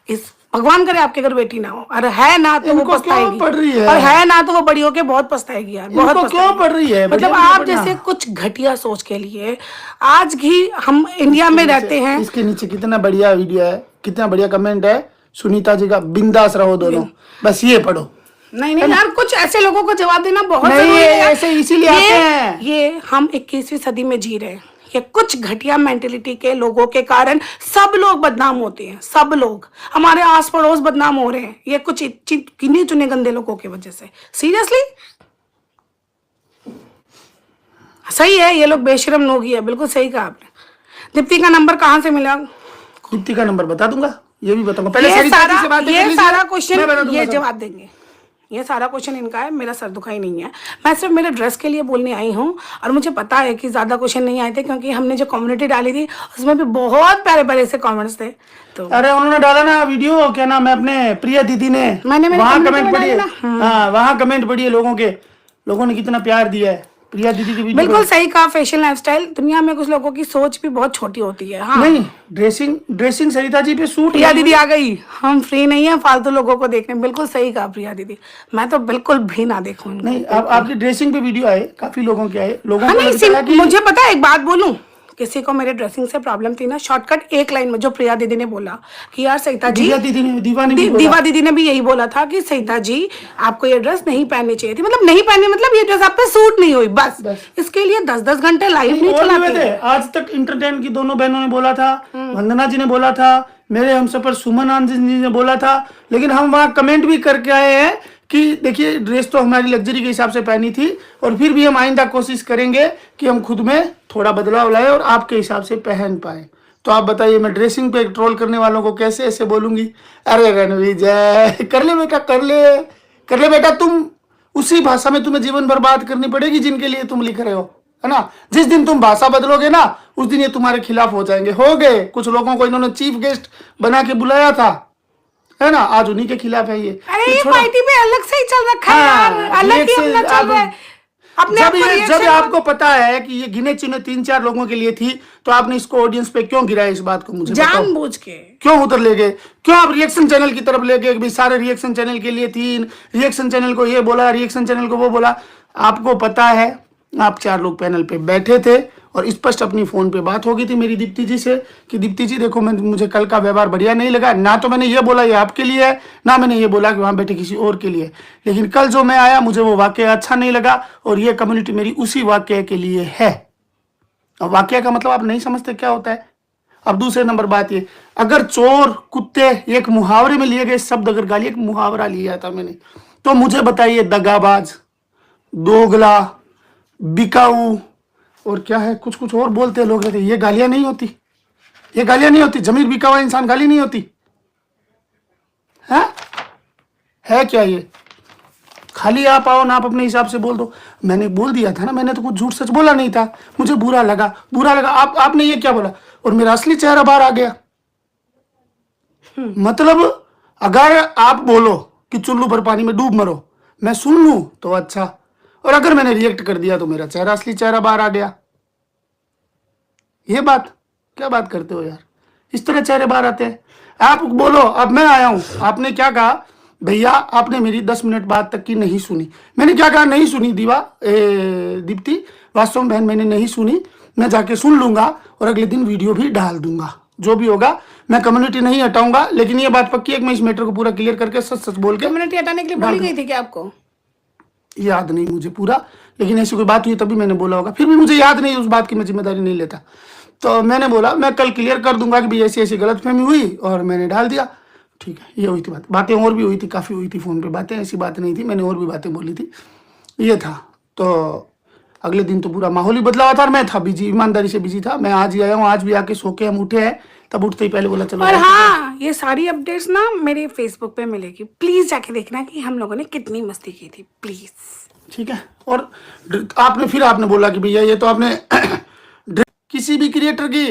[SPEAKER 1] इस भगवान करे आपके घर बेटी ना हो, और है ना तो वो
[SPEAKER 2] इनको क्यों
[SPEAKER 1] पछताएगी,
[SPEAKER 2] पड़ रही है?
[SPEAKER 1] और है ना तो वो बड़ी होके बहुत पछताएगी यार, बहुत
[SPEAKER 2] इनको क्यों
[SPEAKER 1] पछताएगी।
[SPEAKER 2] पड़ रही है?
[SPEAKER 1] मतलब
[SPEAKER 2] बढ़िया नहीं
[SPEAKER 1] आप
[SPEAKER 2] पढ़ना।
[SPEAKER 1] जैसे कुछ घटिया सोच के लिए आज भी हम इंडिया में रहते हैं।
[SPEAKER 2] इसके नीचे कितना बढ़िया वीडियो है, कितना बढ़िया कमेंट है सुनीता जी का, बिंदास रहो दोनों, बस ये पढ़ो।
[SPEAKER 1] नहीं नहीं यार, कुछ ऐसे लोगों को जवाब देना बहुत
[SPEAKER 2] नहीं,
[SPEAKER 1] जरूरी है यार।
[SPEAKER 2] ऐसे इसीलिए आते हैं।
[SPEAKER 1] ये हम 21वीं सदी में जी रहे हैं। ये कुछ घटिया मेंटेलिटी के लोगों के कारण सब लोग बदनाम होते हैं, सब लोग, हमारे आस पड़ोस बदनाम हो रहे हैं, ये कुछ गिने चुने गंदे लोगों की वजह से। सीरियसली सही है, ये लोग बेशरम लोग ही है, बिल्कुल सही कहा आपने। दीप्ति का नंबर कहाँ से मिला?
[SPEAKER 2] दीप्ति का नंबर बता दूंगा, ये भी बताऊंगा। पहले
[SPEAKER 1] ये
[SPEAKER 2] सरिता जी
[SPEAKER 1] सारा
[SPEAKER 2] से बात कर लीजिए,
[SPEAKER 1] सारा
[SPEAKER 2] मैं
[SPEAKER 1] क्वेश्चन
[SPEAKER 2] बता दूंगा
[SPEAKER 1] ये
[SPEAKER 2] सब।
[SPEAKER 1] जवाब देंगे। ये सारा क्वेश्चन इनका है, मेरा सर दुखाई नहीं है। मैं सिर्फ मेरे ड्रेस के लिए बोलने आई हूँ, और मुझे पता है कि ज्यादा क्वेश्चन नहीं आए थे क्योंकि हमने जो कम्युनिटी डाली थी उसमें भी बहुत प्यारे प्यारे से कमेंट्स थे। तो
[SPEAKER 2] अरे उन्होंने डाला ना वीडियो, क्या नाम है अपने प्रिया दीदी ने,
[SPEAKER 1] मैंने मेरे
[SPEAKER 2] वहाँ
[SPEAKER 1] community
[SPEAKER 2] कमेंट
[SPEAKER 1] में
[SPEAKER 2] पढ़िए।
[SPEAKER 1] डाली ना।
[SPEAKER 2] हाँ, वहाँ कमेंट पढ़िए लोगों के, लोगों ने कितना प्यार दिया है प्रिया दीदी की वीडियो
[SPEAKER 1] बिल्कुल सही कहा, फैशन लाइफस्टाइल, दुनिया में कुछ लोगों की सोच भी बहुत छोटी होती है। हाँ
[SPEAKER 2] नहीं, ड्रेसिंग सरिता जी पे सूट।
[SPEAKER 1] प्रिया दीदी आ गई, हम फ्री नहीं है फालतू लोगों को देखने। बिल्कुल सही कहा प्रिया दीदी, मैं तो बिल्कुल भी ना देखूं इनको।
[SPEAKER 2] नहीं, आपकी ड्रेसिंग पे वीडियो आए, काफी लोगों के आए, लोगों
[SPEAKER 1] हाँ
[SPEAKER 2] को
[SPEAKER 1] नहीं,
[SPEAKER 2] लगता है कि
[SPEAKER 1] मुझे पता है, एक बात बोलूं, किसी को मेरे ड्रेसिंग से प्रॉब्लम थी ना, शॉर्टकट एक लाइन में जो प्रिया दीदी ने बोला कि यार सरिता जी,
[SPEAKER 2] दिव्या दीदी ने, दीवा ने भी बोला।
[SPEAKER 1] दीवा दीदी ने भी यही बोला था कि सरिता जी आपको ये ड्रेस नहीं पहननी चाहिए थी, मतलब नहीं पहननी, मतलब ये ड्रेस आप पे सूट नहीं हुई, बस इसके लिए 10-10 घंटे लाइव नहीं
[SPEAKER 2] और भी
[SPEAKER 1] चलाते।
[SPEAKER 2] थे, आज तक इंटरटेन की दोनों बहनों ने बोला था, वंदना जी ने बोला था, मेरे हमसफर सुमन आनंद जी ने बोला था, लेकिन हम वहाँ कमेंट भी करके आए हैं कि देखिए ड्रेस तो हमारी लग्जरी के हिसाब से पहनी थी, और फिर भी हम आइंदा कोशिश करेंगे कि हम खुद में थोड़ा बदलाव लाए और आपके हिसाब से पहन पाए। तो आप बताइए, मैं ड्रेसिंग पे ट्रोल करने वालों को कैसे ऐसे बोलूंगी? अरे रणवीर जय, कर ले बेटा, कर ले बेटा, तुम उसी भाषा में तुम्हें जीवन बर्बाद करनी पड़ेगी जिनके लिए तुम लिख रहे हो, है ना। जिस दिन तुम भाषा बदलोगे ना, उस दिन ये तुम्हारे खिलाफ हो जाएंगे। हो गए, कुछ लोगों को इन्होंने चीफ गेस्ट बना के बुलाया था, है ना, आज उन्हीं के खिलाफ है ये।
[SPEAKER 1] अरे ये
[SPEAKER 2] छोड़ो।
[SPEAKER 1] पार्टी में अलग से ही चल रखा है
[SPEAKER 2] हाँ,
[SPEAKER 1] यार, अलग ही अपना चल रहा है। अपने आप को
[SPEAKER 2] जब
[SPEAKER 1] reaction-
[SPEAKER 2] आपको पता है कि ये गिने चुने 3-4 लोगों के लिए थी, तो आपने इसको ऑडियंस पे क्यों गिराया? इस बात को मुझे बताओ।
[SPEAKER 1] जानबूझ के
[SPEAKER 2] क्यों उधर ले गए? क्यों आप रिएक्शन चैनल की तरफ ले गए? सारे रिएक्शन चैनल के लिए थी, रिएक्शन चैनल को ये बोला, रिएक्शन चैनल को वो बोला। आपको पता है, आप 4 लोग पैनल पे बैठे थे और स्पष्ट अपनी फोन पे बात हो गई थी मेरी दीप्ति जी से कि दीप्ति जी देखो, मुझे कल का व्यवहार बढ़िया नहीं लगा, ना तो मैंने ये बोला ये आपके लिए है, ना मैंने ये बोला कि वहां बैठे किसी और के लिए, लेकिन कल जो मैं आया मुझे वो वाक्य अच्छा नहीं लगा, और ये कम्युनिटी मेरी उसी वाक्य के लिए है। अब वाक्य का मतलब आप नहीं समझते क्या होता है। अब दूसरे नंबर बात ये, अगर चोर, कुत्ते, एक मुहावरे में लिए गए शब्द, अगर गाली, एक मुहावरा लिया था मैंने, तो मुझे बताइए दगाबाज, दोगला, बिकाऊ, और क्या है, कुछ कुछ और बोलते हैं लोग, ये गालियां नहीं होती, ये गालियां नहीं होती। जमीर बिका हुआ इंसान गाली नहीं होती है क्या ये? खाली आप आओ ना, आप अपने हिसाब से बोल दो। मैंने बोल दिया था ना, मैंने तो कुछ झूठ सच बोला नहीं था, मुझे बुरा लगा। आपने ये क्या बोला, और मेरा असली चेहरा बाहर आ गया। मतलब अगर आप बोलो कि चुल्लू भर पानी में डूब मरो, मैं सुन लूं तो अच्छा, और अगर मैंने रिएक्ट कर दिया तो मेरा चेहरा, असली चेहरा बाहर आ गया। ये बात क्या बात करते हो यार? इस तरह चेहरे बाहर आते हैं। आप बोलो, अब मैं आया हूं, आपने क्या कहा भैया, आपने मेरी 10 मिनट बाद तक की नहीं सुनी। मैंने क्या कहा? नहीं सुनी दीप्ति, वास्तव में बहन मैंने नहीं सुनी, मैं जाके सुन लूंगा और अगले दिन वीडियो भी डाल दूंगा। जो भी होगा, मैं कम्युनिटी नहीं हटाऊंगा, लेकिन ये बात पक्की है कि मैं इस मैटर को पूरा क्लियर करके सच सच बोल के।
[SPEAKER 1] कम्युनिटी हटाने के लिए बोली गई थी क्या आपको?
[SPEAKER 2] याद नहीं मुझे पूरा, लेकिन ऐसी कोई बात हुई तभी मैंने बोला होगा, फिर भी मुझे याद नहीं, उस बात की मैं जिम्मेदारी नहीं लेता। तो मैंने बोला मैं कल क्लियर कर दूंगा कि भाई ऐसी ऐसी गलतफहमी हुई, और मैंने डाल दिया। ठीक है, ये हुई थी बात। बातें और भी हुई थी, काफ़ी हुई थी फ़ोन पे बातें, ऐसी बात नहीं थी, मैंने और भी बातें बोली थी। ये था। तो अगले दिन तो पूरा माहौल ही बदला हुआ था, और मैं था बिजी, ईमानदारी से बिजी था। मैं आज ही आया हूँ, आज भी आके सो के हम उठे हैं, तब उठते ही पहले बोला चलो।
[SPEAKER 1] और हाँ, ये सारी अपडेट्स ना मेरे फेसबुक पे मिलेगी, प्लीज जाके देखना कि हम लोगों ने कितनी मस्ती की थी, प्लीज।
[SPEAKER 2] ठीक है। और आपने बोला कि भैया ये तो आपने किसी भी क्रिएटर की,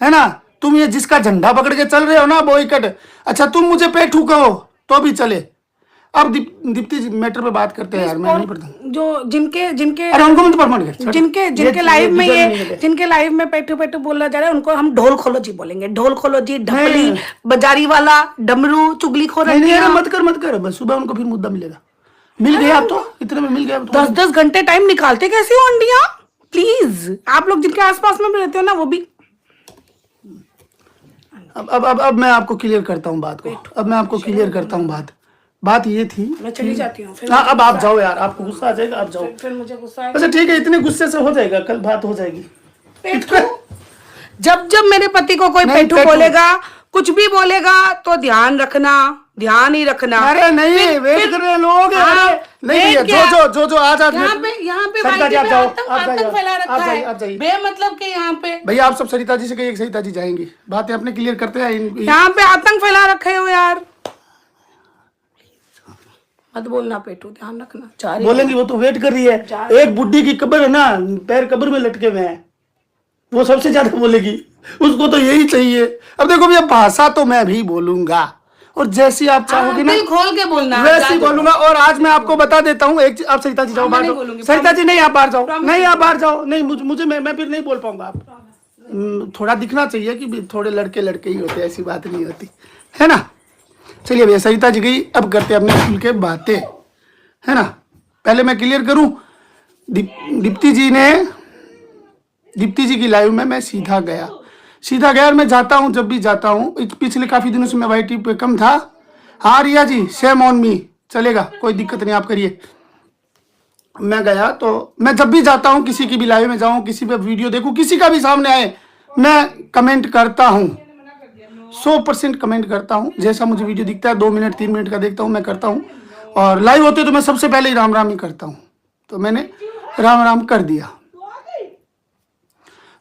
[SPEAKER 2] है ना, तुम ये जिसका झंडा पकड़ के चल रहे हो ना, बॉयकट, अच्छा तुम मुझे पे ठुकाओ तो भी चले, अब दीप्ति जी मैटर पे बात करते हैं यार, मैं नहीं पढ़ता।
[SPEAKER 1] जो जिनके जिनके
[SPEAKER 2] अरे उनको मत प्रमोट कर,
[SPEAKER 1] जिनके लाइव में ये जिनके लाइव में पेटू पेटू बोला जा रहा है, उनको हम ढोल खोलो जी बोलेंगे। ढोल खोलो जी, ढपली, बाजारी वाला, डमरू, चुगलीखोर।
[SPEAKER 2] नहीं, मत कर बस, सुबह उनको फिर मुद्दा मिलेगा। मिल गया आप तो, इतने में मिल गया।
[SPEAKER 1] 10-10 घंटे टाइम निकालते कैसे हो अंडिया? प्लीज आप लोग जिनके आसपास में भी रहते हो ना, वो भी।
[SPEAKER 2] अब मैं आपको क्लियर करता हूँ बात को। अब मैं आपको क्लियर करता हूँ बात ये थी।
[SPEAKER 1] मैं चली जाती हूँ फिर।
[SPEAKER 2] हाँ, अब आप जाओ यार, आपको गुस्सा आ जाएगा, आप जाओ।
[SPEAKER 1] फिर मुझे गुस्सा आएगा।
[SPEAKER 2] अच्छा ठीक है, इतने गुस्से से हो जाएगा, कल बात हो जाएगी।
[SPEAKER 1] जब मेरे पति को कोई पेटू बोलेगा, कुछ भी बोलेगा, तो ध्यान ही रखना।
[SPEAKER 2] अरे नहीं, वेट कर रहे हैं लोग। नहीं भैया, जो आज
[SPEAKER 1] यहाँ पे
[SPEAKER 2] सरिता जी आप जाओ,
[SPEAKER 1] आतंक फैला रखा है।
[SPEAKER 2] आप जाइए
[SPEAKER 1] बेमतलब के यहाँ पे।
[SPEAKER 2] भैया, आप सब सरिता जी से कहिए, सरिता जी जाएंगी, बातें अपने क्लियर करते हैं।
[SPEAKER 1] यहाँ पे आतंक फैला रखे हो यार, मत बोलना पेटू, ध्यान रखना।
[SPEAKER 2] बोलेंगी, वो तो वेट कर रही है। एक बुड्ढी की कब्र है ना, पैर कब्र में लटके हुए हैं, वो सबसे ज्यादा बोलेगी, उसको तो यही चाहिए। अब देखो भैया, भाषा तो मैं भी बोलूंगा, और जैसी आप चाहोगे ना,
[SPEAKER 1] दिल खोल के बोलना,
[SPEAKER 2] वैसी बोलूंगा। और आज मैं आपको बता देता हूँ एक, आप सरिता जी जाओ, बाहर जाओ। सरिता जी नहीं, आप बाहर जाओ। नहीं, आप बाहर जाओ। नहीं, मुझे मैं फिर नहीं बोल पाऊंगा। आप थोड़ा दिखना चाहिए कि थोड़े लड़के ही होते, ऐसी बात नहीं होती है ना। चलिए भैया, सरिता जी गई, अब करते हैं अपने स्कूल के बातें, है ना। पहले मैं क्लियर करूं, दीप्ति जी की लाइव में मैं सीधा गया और मैं जाता हूं, जब भी जाता हूं, पिछले काफी दिनों से मैं वाईटी पे कम था। हाँ रिया जी, सेम ऑन मी, चलेगा, कोई दिक्कत नहीं, आप करिए। मैं गया तो मैं जब भी जाता हूं, किसी की भी लाइव में जाऊं, किसी पे वीडियो देखूं, किसी का भी सामने आए, मैं कमेंट करता हूं, 100% कमेंट करता हूं। जैसा मुझे वीडियो दिखता है, 2 मिनट 3 मिनट का देखता हूं, मैं करता हूं। और लाइव होते तो मैं सबसे पहले ही राम राम ही करता हूं। तो मैंने राम राम कर दिया।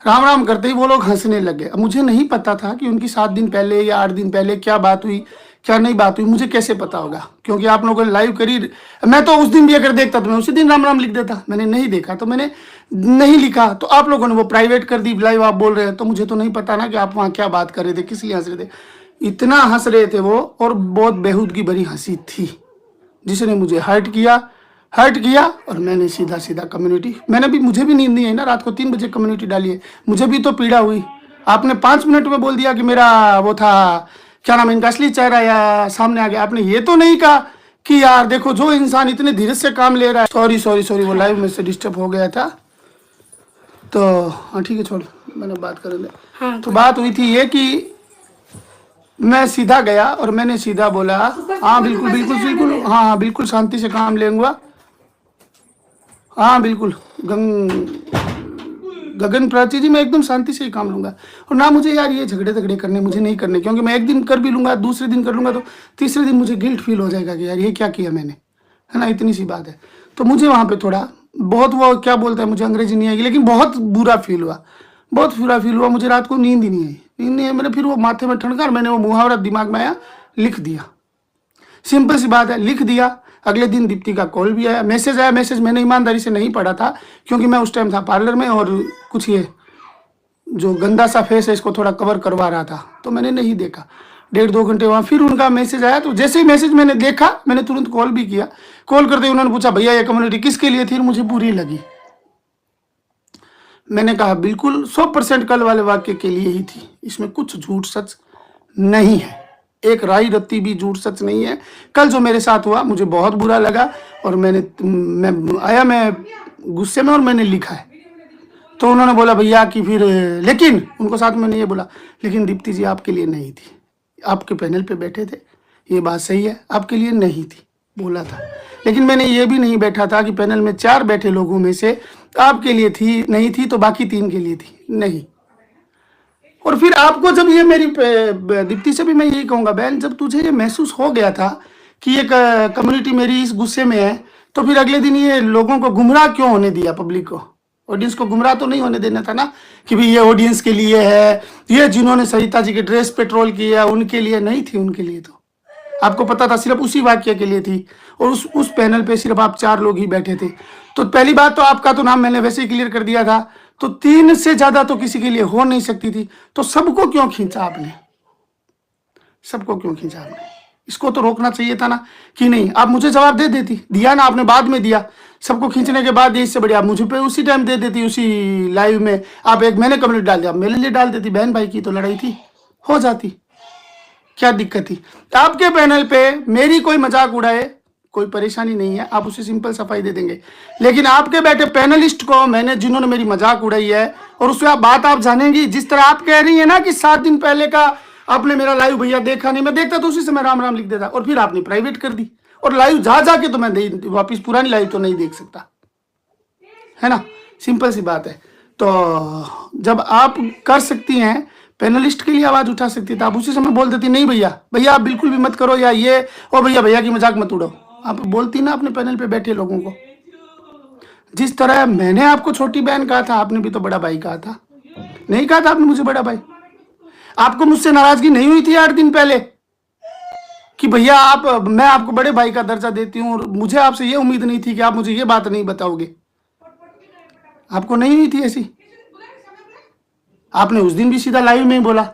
[SPEAKER 2] राम राम करते ही वो लोग हंसने लगे। अब मुझे नहीं पता था कि उनकी 7 दिन पहले या 8 दिन पहले क्या बात हुई, क्या नहीं बात हुई, मुझे कैसे पता होगा, क्योंकि आप लोगों ने लाइव करी। मैं तो उस दिन भी अगर देखता तो मैं उसी दिन राम राम लिख देता। मैंने नहीं देखा तो मैंने नहीं लिखा, तो आप लोगों ने वो प्राइवेट कर दी, लाइव आप बोल रहे हैं, तो मुझे तो नहीं पता ना कि आप वहाँ क्या बात कर रहे थे, किस लिए हंस रहे थे। इतना हंस रहे थे वो, और बहुत बेहूदगी भरी हंसी थी, जिसने मुझे हर्ट किया। और मैंने सीधा कम्युनिटी, मुझे भी नींद नहीं आई ना, रात को 3 बजे कम्युनिटी डाली है, मुझे भी तो पीड़ा हुई। आपने 5 मिनट में बोल दिया कि मेरा वो था, क्या नाम, इनका असली चेहरा या सामने आ गया। आपने ये तो नहीं कहा कि यार देखो, जो इंसान इतने धीरज से काम ले रहा है। सॉरी, वो लाइव में से डिस्टर्ब हो गया था, तो हाँ ठीक है, छोड़, मैंने बात कर ले। हाँ, तो बात हुई थी ये कि मैं सीधा गया और मैंने सीधा बोला, हाँ बिल्कुल, हाँ बिल्कुल शांति से काम लेऊंगा, हाँ बिल्कुल गगन प्राची जी, मैं एकदम शांति से ही काम लूंगा। और ना मुझे यार ये झगड़े करने मुझे नहीं करने, क्योंकि मैं एक दिन कर भी लूंगा, दूसरे दिन कर लूंगा, तो तीसरे दिन मुझे गिल्ट फील हो जाएगा कि यार ये क्या किया मैंने, है ना, इतनी सी बात है। तो मुझे वहाँ पे थोड़ा बहुत, वो क्या बोलता है, मुझे अंग्रेजी नहीं आएगी, लेकिन बहुत बुरा फील हुआ। मुझे रात को नींद ही नहीं आई। मैंने फिर वो माथे में ठनका, मैंने वो मुहावरा दिमाग में आया, लिख दिया। सिंपल सी बात है, लिख दिया। अगले दिन दीप्ति का कॉल भी आया, मैसेज मैंने ईमानदारी से नहीं पढ़ा था, क्योंकि मैं उस टाइम था पार्लर में, और कुछ ये जो गंदा सा फेस है इसको थोड़ा कवर करवा रहा था, तो मैंने नहीं देखा। 1.5-2 घंटे वहाँ फिर उनका मैसेज आया, तो जैसे ही मैसेज मैंने देखा, मैंने तुरंत कॉल भी किया। कॉल करते उन्होंने पूछा, भैया ये कम्युनिटी किसके लिए थी? मुझे बुरी लगी। मैंने कहा बिल्कुल 100% कल वाले वाक्य के लिए ही थी, इसमें कुछ झूठ सच नहीं है, एक राई रत्ती भी झूठ सच नहीं है। कल जो मेरे साथ हुआ मुझे बहुत बुरा लगा, और मैं गुस्से में, और मैंने लिखा है। तो उन्होंने बोला भैया कि फिर, लेकिन उनको साथ मैंने ये बोला, लेकिन दीप्ति जी आपके लिए नहीं थी, आपके पैनल पे बैठे थे, ये बात सही है, आपके लिए नहीं थी बोला था। लेकिन मैंने ये भी नहीं बैठा था कि पैनल में 4 बैठे लोगों में से आपके लिए थी, नहीं थी तो बाकी 3 के लिए थी, नहीं। और फिर आपको जब ये मेरी दीप्ति से भी मैं यही कहूँगा, बहन, जब तुझे ये महसूस हो गया था कि ये कम्युनिटी मेरी इस गुस्से में है, तो फिर अगले दिन ये लोगों को गुमराह क्यों होने दिया? पब्लिक को, ऑडियंस को गुमराह तो नहीं होने देना था ना, कि भाई ये ऑडियंस के लिए है, ये जिन्होंने सरिता जी के ड्रेस पे ट्रोल किया उनके लिए नहीं थी। उनके लिए तो आपको पता था सिर्फ उसी वाक्य के लिए थी, और उस पैनल पे सिर्फ आप 4 लोग ही बैठे थे। तो पहली बात तो आपका तो नाम मैंने वैसे ही क्लियर कर दिया था, तो 3 से ज्यादा तो किसी के लिए हो नहीं सकती थी। तो सबको क्यों खींचा आपने? इसको तो रोकना चाहिए था ना कि नहीं। आप मुझे जवाब दे देती, दिया ना आपने, बाद में दिया, सबको खींचने के बाद इससे बढ़िया आप मुझे पे उसी टाइम दे देती, उसी लाइव में। आप एक मैंने कम्युनिटी डाल दिया, मेरे लिए डाल देती, बहन भाई की तो लड़ाई थी, हो जाती, क्या दिक्कत थी। आपके पैनल पे मेरी कोई मजाक उड़ाए, कोई परेशानी नहीं है, आप उसे सिंपल सफाई दे देंगे। लेकिन आपके बैठे पैनलिस्ट को मैंने, जिन्होंने मेरी मजाक उड़ाई है, और उसमें आप जानेंगी, जिस तरह आप कह रही है ना कि 7 दिन पहले का आपने मेरा लाइव भैया देखा नहीं, मैं देखता तो उसी समय राम राम लिख देता, और फिर आपने प्राइवेट कर दी, और लाइव जा जाके तो मैं वापिस पुरानी लाइव तो नहीं देख सकता, है ना, सिंपल सी बात है। तो जब आप कर सकती हैं, पैनलिस्ट के लिए आवाज उठा सकती है, तो आप उसी समय बोल देती नहीं भैया, भैया आप बिल्कुल भी मत करो, या ये ओ भैया, भैया की मजाक मत उड़ाओ। आप बोलती ना अपने पैनल पे बैठे लोगों को। जिस तरह मैंने आपको छोटी बहन कहा था, आपने भी तो बड़ा भाई कहा था, नहीं कहा था आपने मुझे बड़ा भाई? आपको मुझसे नाराजगी नहीं हुई थी 8 दिन पहले कि भैया मैं आपको बड़े भाई का दर्जा देती हूँ, और मुझे आपसे ये उम्मीद नहीं थी कि आप मुझे ये बात नहीं बताओगे? आपको नहीं हुई थी ऐसी? आपने उस दिन भी सीधा लाइव में ही बोला,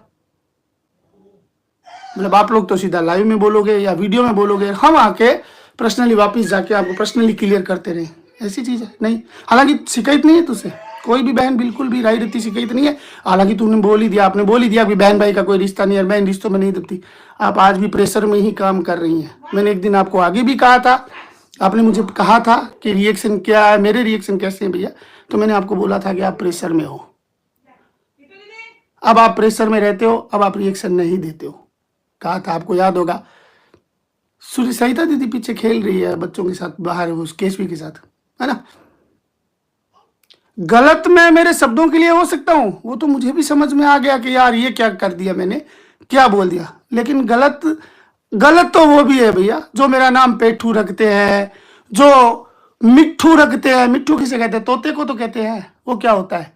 [SPEAKER 2] मतलब आप लोग तो सीधा लाइव में बोलोगे या वीडियो में बोलोगे, हम आके पर्सनली वापस जाके आपको पर्सनली क्लियर करते रहे, ऐसी चीज है नहीं। हालांकि शिकायत नहीं है तुझसे, कोई भी बहन बिल्कुल भी राय रहती शिकायत नहीं है। हालांकि तूने बोल ही दिया, आपने बोल ही दिया कि बहन भाई का कोई रिश्ता नहीं है, मैं इन रिश्तों में नहीं दबती। आप आज भी प्रेशर में ही काम कर रही हैं। मैंने एक दिन आपको आगे भी कहा था, आपने मुझे कहा था कि रिएक्शन क्या है, मेरे रिएक्शन कैसे हैं भैया, तो मैंने आपको बोला था कि आप प्रेशर में हो। अब आप प्रेशर में रहते हो, अब आप रिएक्शन नहीं देते हो। कहा था, आपको याद होगा, सरिता दीदी पीछे खेल रही है बच्चों के साथ बाहर, उस केशवी के साथ, है ना। गलत मैं मेरे शब्दों के लिए हो सकता हूं, वो तो मुझे भी समझ में आ गया कि यार ये क्या कर दिया मैंने, क्या बोल दिया। लेकिन गलत तो वो भी है भैया जो मेरा नाम पेठू रखते हैं, जो मिट्ठू रखते हैं। मिट्ठू किसे कहते हैं? तोते को तो कहते हैं। वो क्या होता है?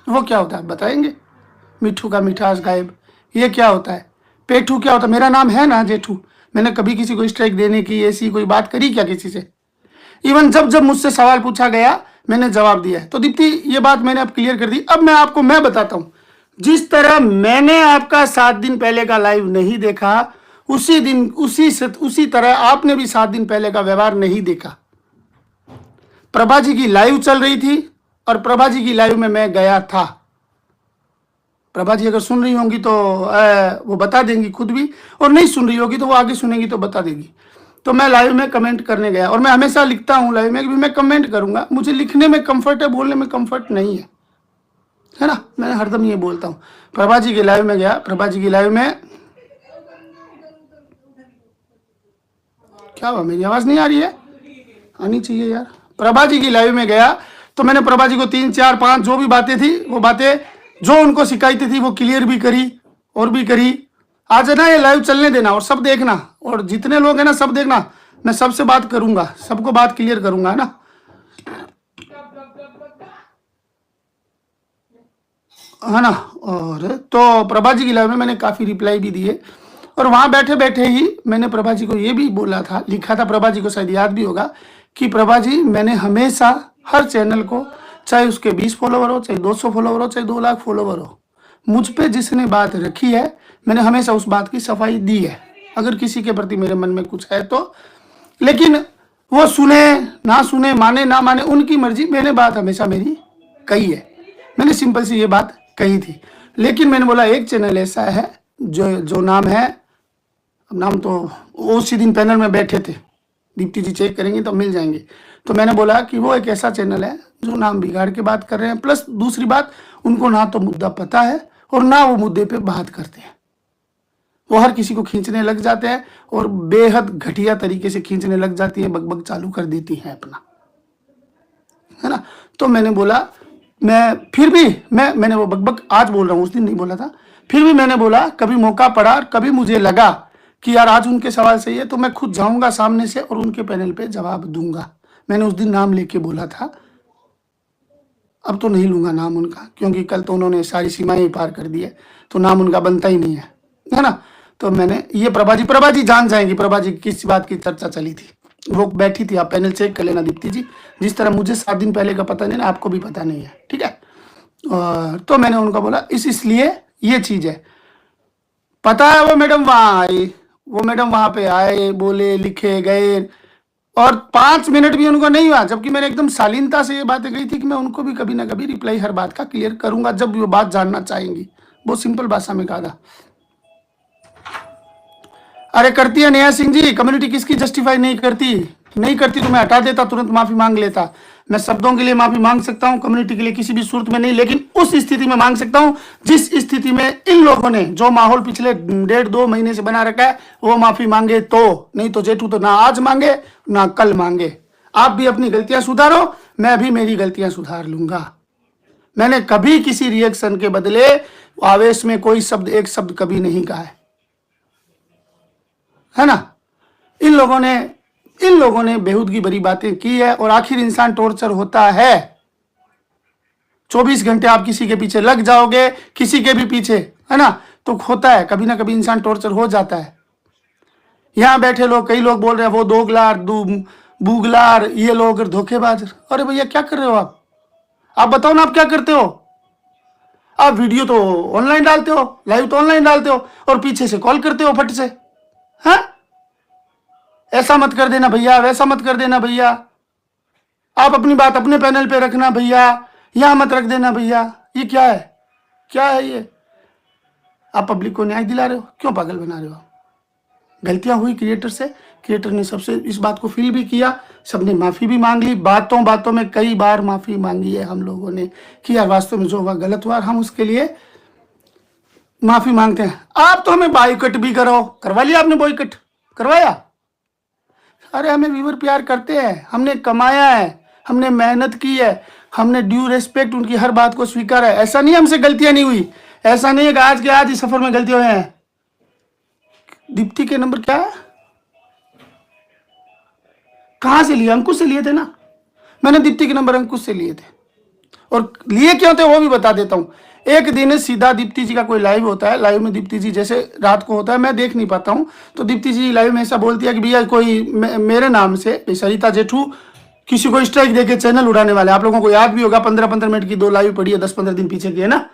[SPEAKER 2] वो क्या होता है बताएंगे? मिट्ठू का मिठास गायब, ये क्या होता है? पेठू क्या होता है? मेरा नाम है ना जेठू। मैंने कभी किसी को स्ट्राइक देने की ऐसी कोई बात करी क्या किसी से? इवन जब मुझसे सवाल पूछा गया मैंने जवाब दिया है। तो दीप्ति ये बात मैंने अब क्लियर कर दी। अब मैं आपको बताता हूं, जिस तरह मैंने आपका 7 दिन पहले का लाइव नहीं देखा, उसी तरह आपने भी 7 दिन पहले का व्यवहार नहीं देखा। प्रभा जी की लाइव चल रही थी और प्रभा जी की लाइव में मैं गया था। प्रभा जी अगर सुन रही होंगी तो वो बता देंगी खुद भी, और नहीं सुन रही होगी तो वो आगे सुनेंगी तो बता देगी। तो मैं लाइव में कमेंट करने गया, और मैं हमेशा लिखता हूं लाइव में कि मैं कमेंट करूंगा। मुझे लिखने में कंफर्ट है, बोलने में कंफर्ट नहीं है ना। मैं हरदम ये बोलता हूं। प्रभा जी के लाइव में गया, प्रभा जी की लाइव में क्या हुआ? मेरी आवाज नहीं आ रही है? आनी चाहिए यार। प्रभा जी की लाइव में गया तो मैंने प्रभा जी को 3, 4, 5 जो भी बातें थी, वो बातें जो उनको शिकायतें थी वो क्लियर भी करी और भी करी। आज है ना ये लाइव चलने देना और सब देखना, और जितने लोग हैं ना सब देखना, मैं सबसे बात करूंगा, सबको बात क्लियर करूंगा, है ना, है ना। और तो प्रभा जी की लाइव में मैंने काफी रिप्लाई भी दिए, और वहां बैठे बैठे ही मैंने प्रभा जी को ये भी बोला था, लिखा था, प्रभा जी को शायद याद भी होगा कि प्रभा जी मैंने हमेशा हर चैनल को, चाहे उसके 20 फॉलोवर हो, चाहे 200 फॉलोवर हो, चाहे 2 लाख फॉलोवर हो, मुझ पे जिसने बात रखी है मैंने हमेशा उस बात की सफाई दी है। अगर किसी के प्रति मेरे मन में कुछ है तो, लेकिन वो सुने ना सुने, माने ना माने, उनकी मर्जी। मैंने बात हमेशा मेरी कही है, मैंने सिंपल सी ये बात कही थी। लेकिन मैंने बोला एक चैनल ऐसा है जो नाम है, नाम तो उसी दिन पैनल में बैठे थे, दीप्ति जी चेक करेंगे तो मिल जाएंगे। तो मैंने बोला कि वो एक ऐसा चैनल है जो नाम बिगाड़ के बात कर रहे हैं, प्लस दूसरी बात, उनको ना तो मुद्दा पता है और ना वो मुद्दे पे बात करते हैं। वो हर किसी को खींचने लग जाते हैं और बेहद घटिया तरीके से खींचने लग जाती है, बकबक चालू कर देती है अपना, है ना। तो मैंने बोला, मैंने वो बकबक आज बोल रहा हूँ, उस दिन नहीं बोला था। फिर भी मैंने बोला, कभी मौका पड़ा, कभी मुझे लगा कि यार आज उनके सवाल सही है तो मैं खुद जाऊंगा सामने से और उनके पैनल पे जवाब दूंगा। मैंने उस दिन नाम लेके बोला था, अब तो नहीं लूंगा नाम उनका, क्योंकि कल तो उन्होंने सारी सीमाएं पार कर दी है, तो नाम उनका बनता ही नहीं है ना। तो मैंने ये प्रभा जी जान जाएंगी प्रभा जी किस बात की चर्चा चली थी। वो बैठी थी, आप पैनल चेक कर लेना दीप्ति जी, जिस तरह मुझे 7 दिन पहले का पता नहीं ना, आपको भी पता नहीं है, ठीक है। और तो मैंने उनको बोला इसलिए ये चीज है। पता है वो मैडम वहां आए, वो मैडम वहां पे आए, बोले, लिखे, गए, और 5 मिनट भी उनको नहीं हुआ, जबकि मैंने एकदम शालीनता से ये बातें कही थी कि मैं उनको भी कभी ना कभी रिप्लाई हर बात का क्लियर करूंगा जब वो बात जानना चाहेंगी। बहुत सिंपल भाषा में कहा था। अरे करती है नेहा सिंह जी, कम्युनिटी किसकी जस्टिफाई नहीं करती, नहीं करती तो मैं हटा देता, तुरंत माफी मांग लेता। मैं शब्दों के लिए माफी मांग सकता हूं, कम्युनिटी के लिए किसी भी सूरत में नहीं, लेकिन उस स्थिति में मांग सकता हूं जिस स्थिति में इन लोगों ने जो माहौल पिछले 1.5-2 महीने से बना रखा है वो माफी मांगे तो, नहीं तो जेठू तो ना आज मांगे ना कल मांगे। आप भी अपनी गलतियां सुधारो, मैं भी मेरी गलतियां सुधार लूंगा। मैंने कभी किसी रिएक्शन के बदले आवेश में कोई शब्द, एक शब्द कभी नहीं कहा है ना। इन लोगों ने बेहूदगी भरी बातें की है, और आखिर इंसान टॉर्चर होता है। 24 घंटे आप किसी के पीछे लग जाओगे, किसी के भी पीछे, है ना, तो होता है, कभी ना कभी इंसान टॉर्चर हो जाता है। यहां बैठे लोग, कई लोग बोल रहे हैं वो दोगलार, बुगलार, ये लोग धोखेबाज। अरे भैया क्या कर रहे हो आप बताओ ना, आप क्या करते हो? आप वीडियो तो ऑनलाइन डालते हो, लाइव तो ऑनलाइन डालते हो, और पीछे से कॉल करते हो फट से। हाँ, ऐसा मत कर देना भैया, वैसा मत कर देना भैया, आप अपनी बात अपने पैनल पे रखना भैया, यहां मत रख देना भैया। ये क्या है, क्या है ये? आप पब्लिक को न्याय दिला रहे हो, क्यों पागल बना रहे हो? गलतियां हुई क्रिएटर से, क्रिएटर ने सबसे इस बात को फील भी किया, सबने माफी भी मांग ली, बातों में कई बार माफी मांगी है हम लोगों ने कि यार वास्तव में जो हुआ गलत हुआ, हम उसके लिए माफी मांगते हैं। आप तो हमें बॉयकट भी करो, करवा लिया आपने, बॉयकट करवाया। अरे हमें व्यूअर प्यार करते हैं, हमने कमाया है, हमने मेहनत की है, हमने ड्यू रेस्पेक्ट उनकी हर बात को स्वीकार है। ऐसा नहीं हमसे गलतियां नहीं हुई, ऐसा नहीं है कि आज के आज इस सफर में गलतियां हुई हैं। दीप्ति के नंबर क्या है, कहां से लिए? अंकुश से लिए थे ना, मैंने दीप्ति के नंबर अंकुश से लिए थे, और लिए क्यों थे वो भी बता देता हूं। एक दिन सीधा दीप्ति जी का कोई लाइव होता है, लाइव में दीप्ति जी जैसे रात को होता है, मैं देख नहीं पाता हूं, तो दीप्ति जी लाइव में ऐसा बोलती है कि भैया कोई मेरे नाम से सरिता जेठू किसी को स्ट्राइक देके चैनल उड़ाने वाले। आप लोगों को याद भी होगा 15-15 मिनट की 2 लाइव पड़ी है, 10-15 दिन पीछे की, है ना।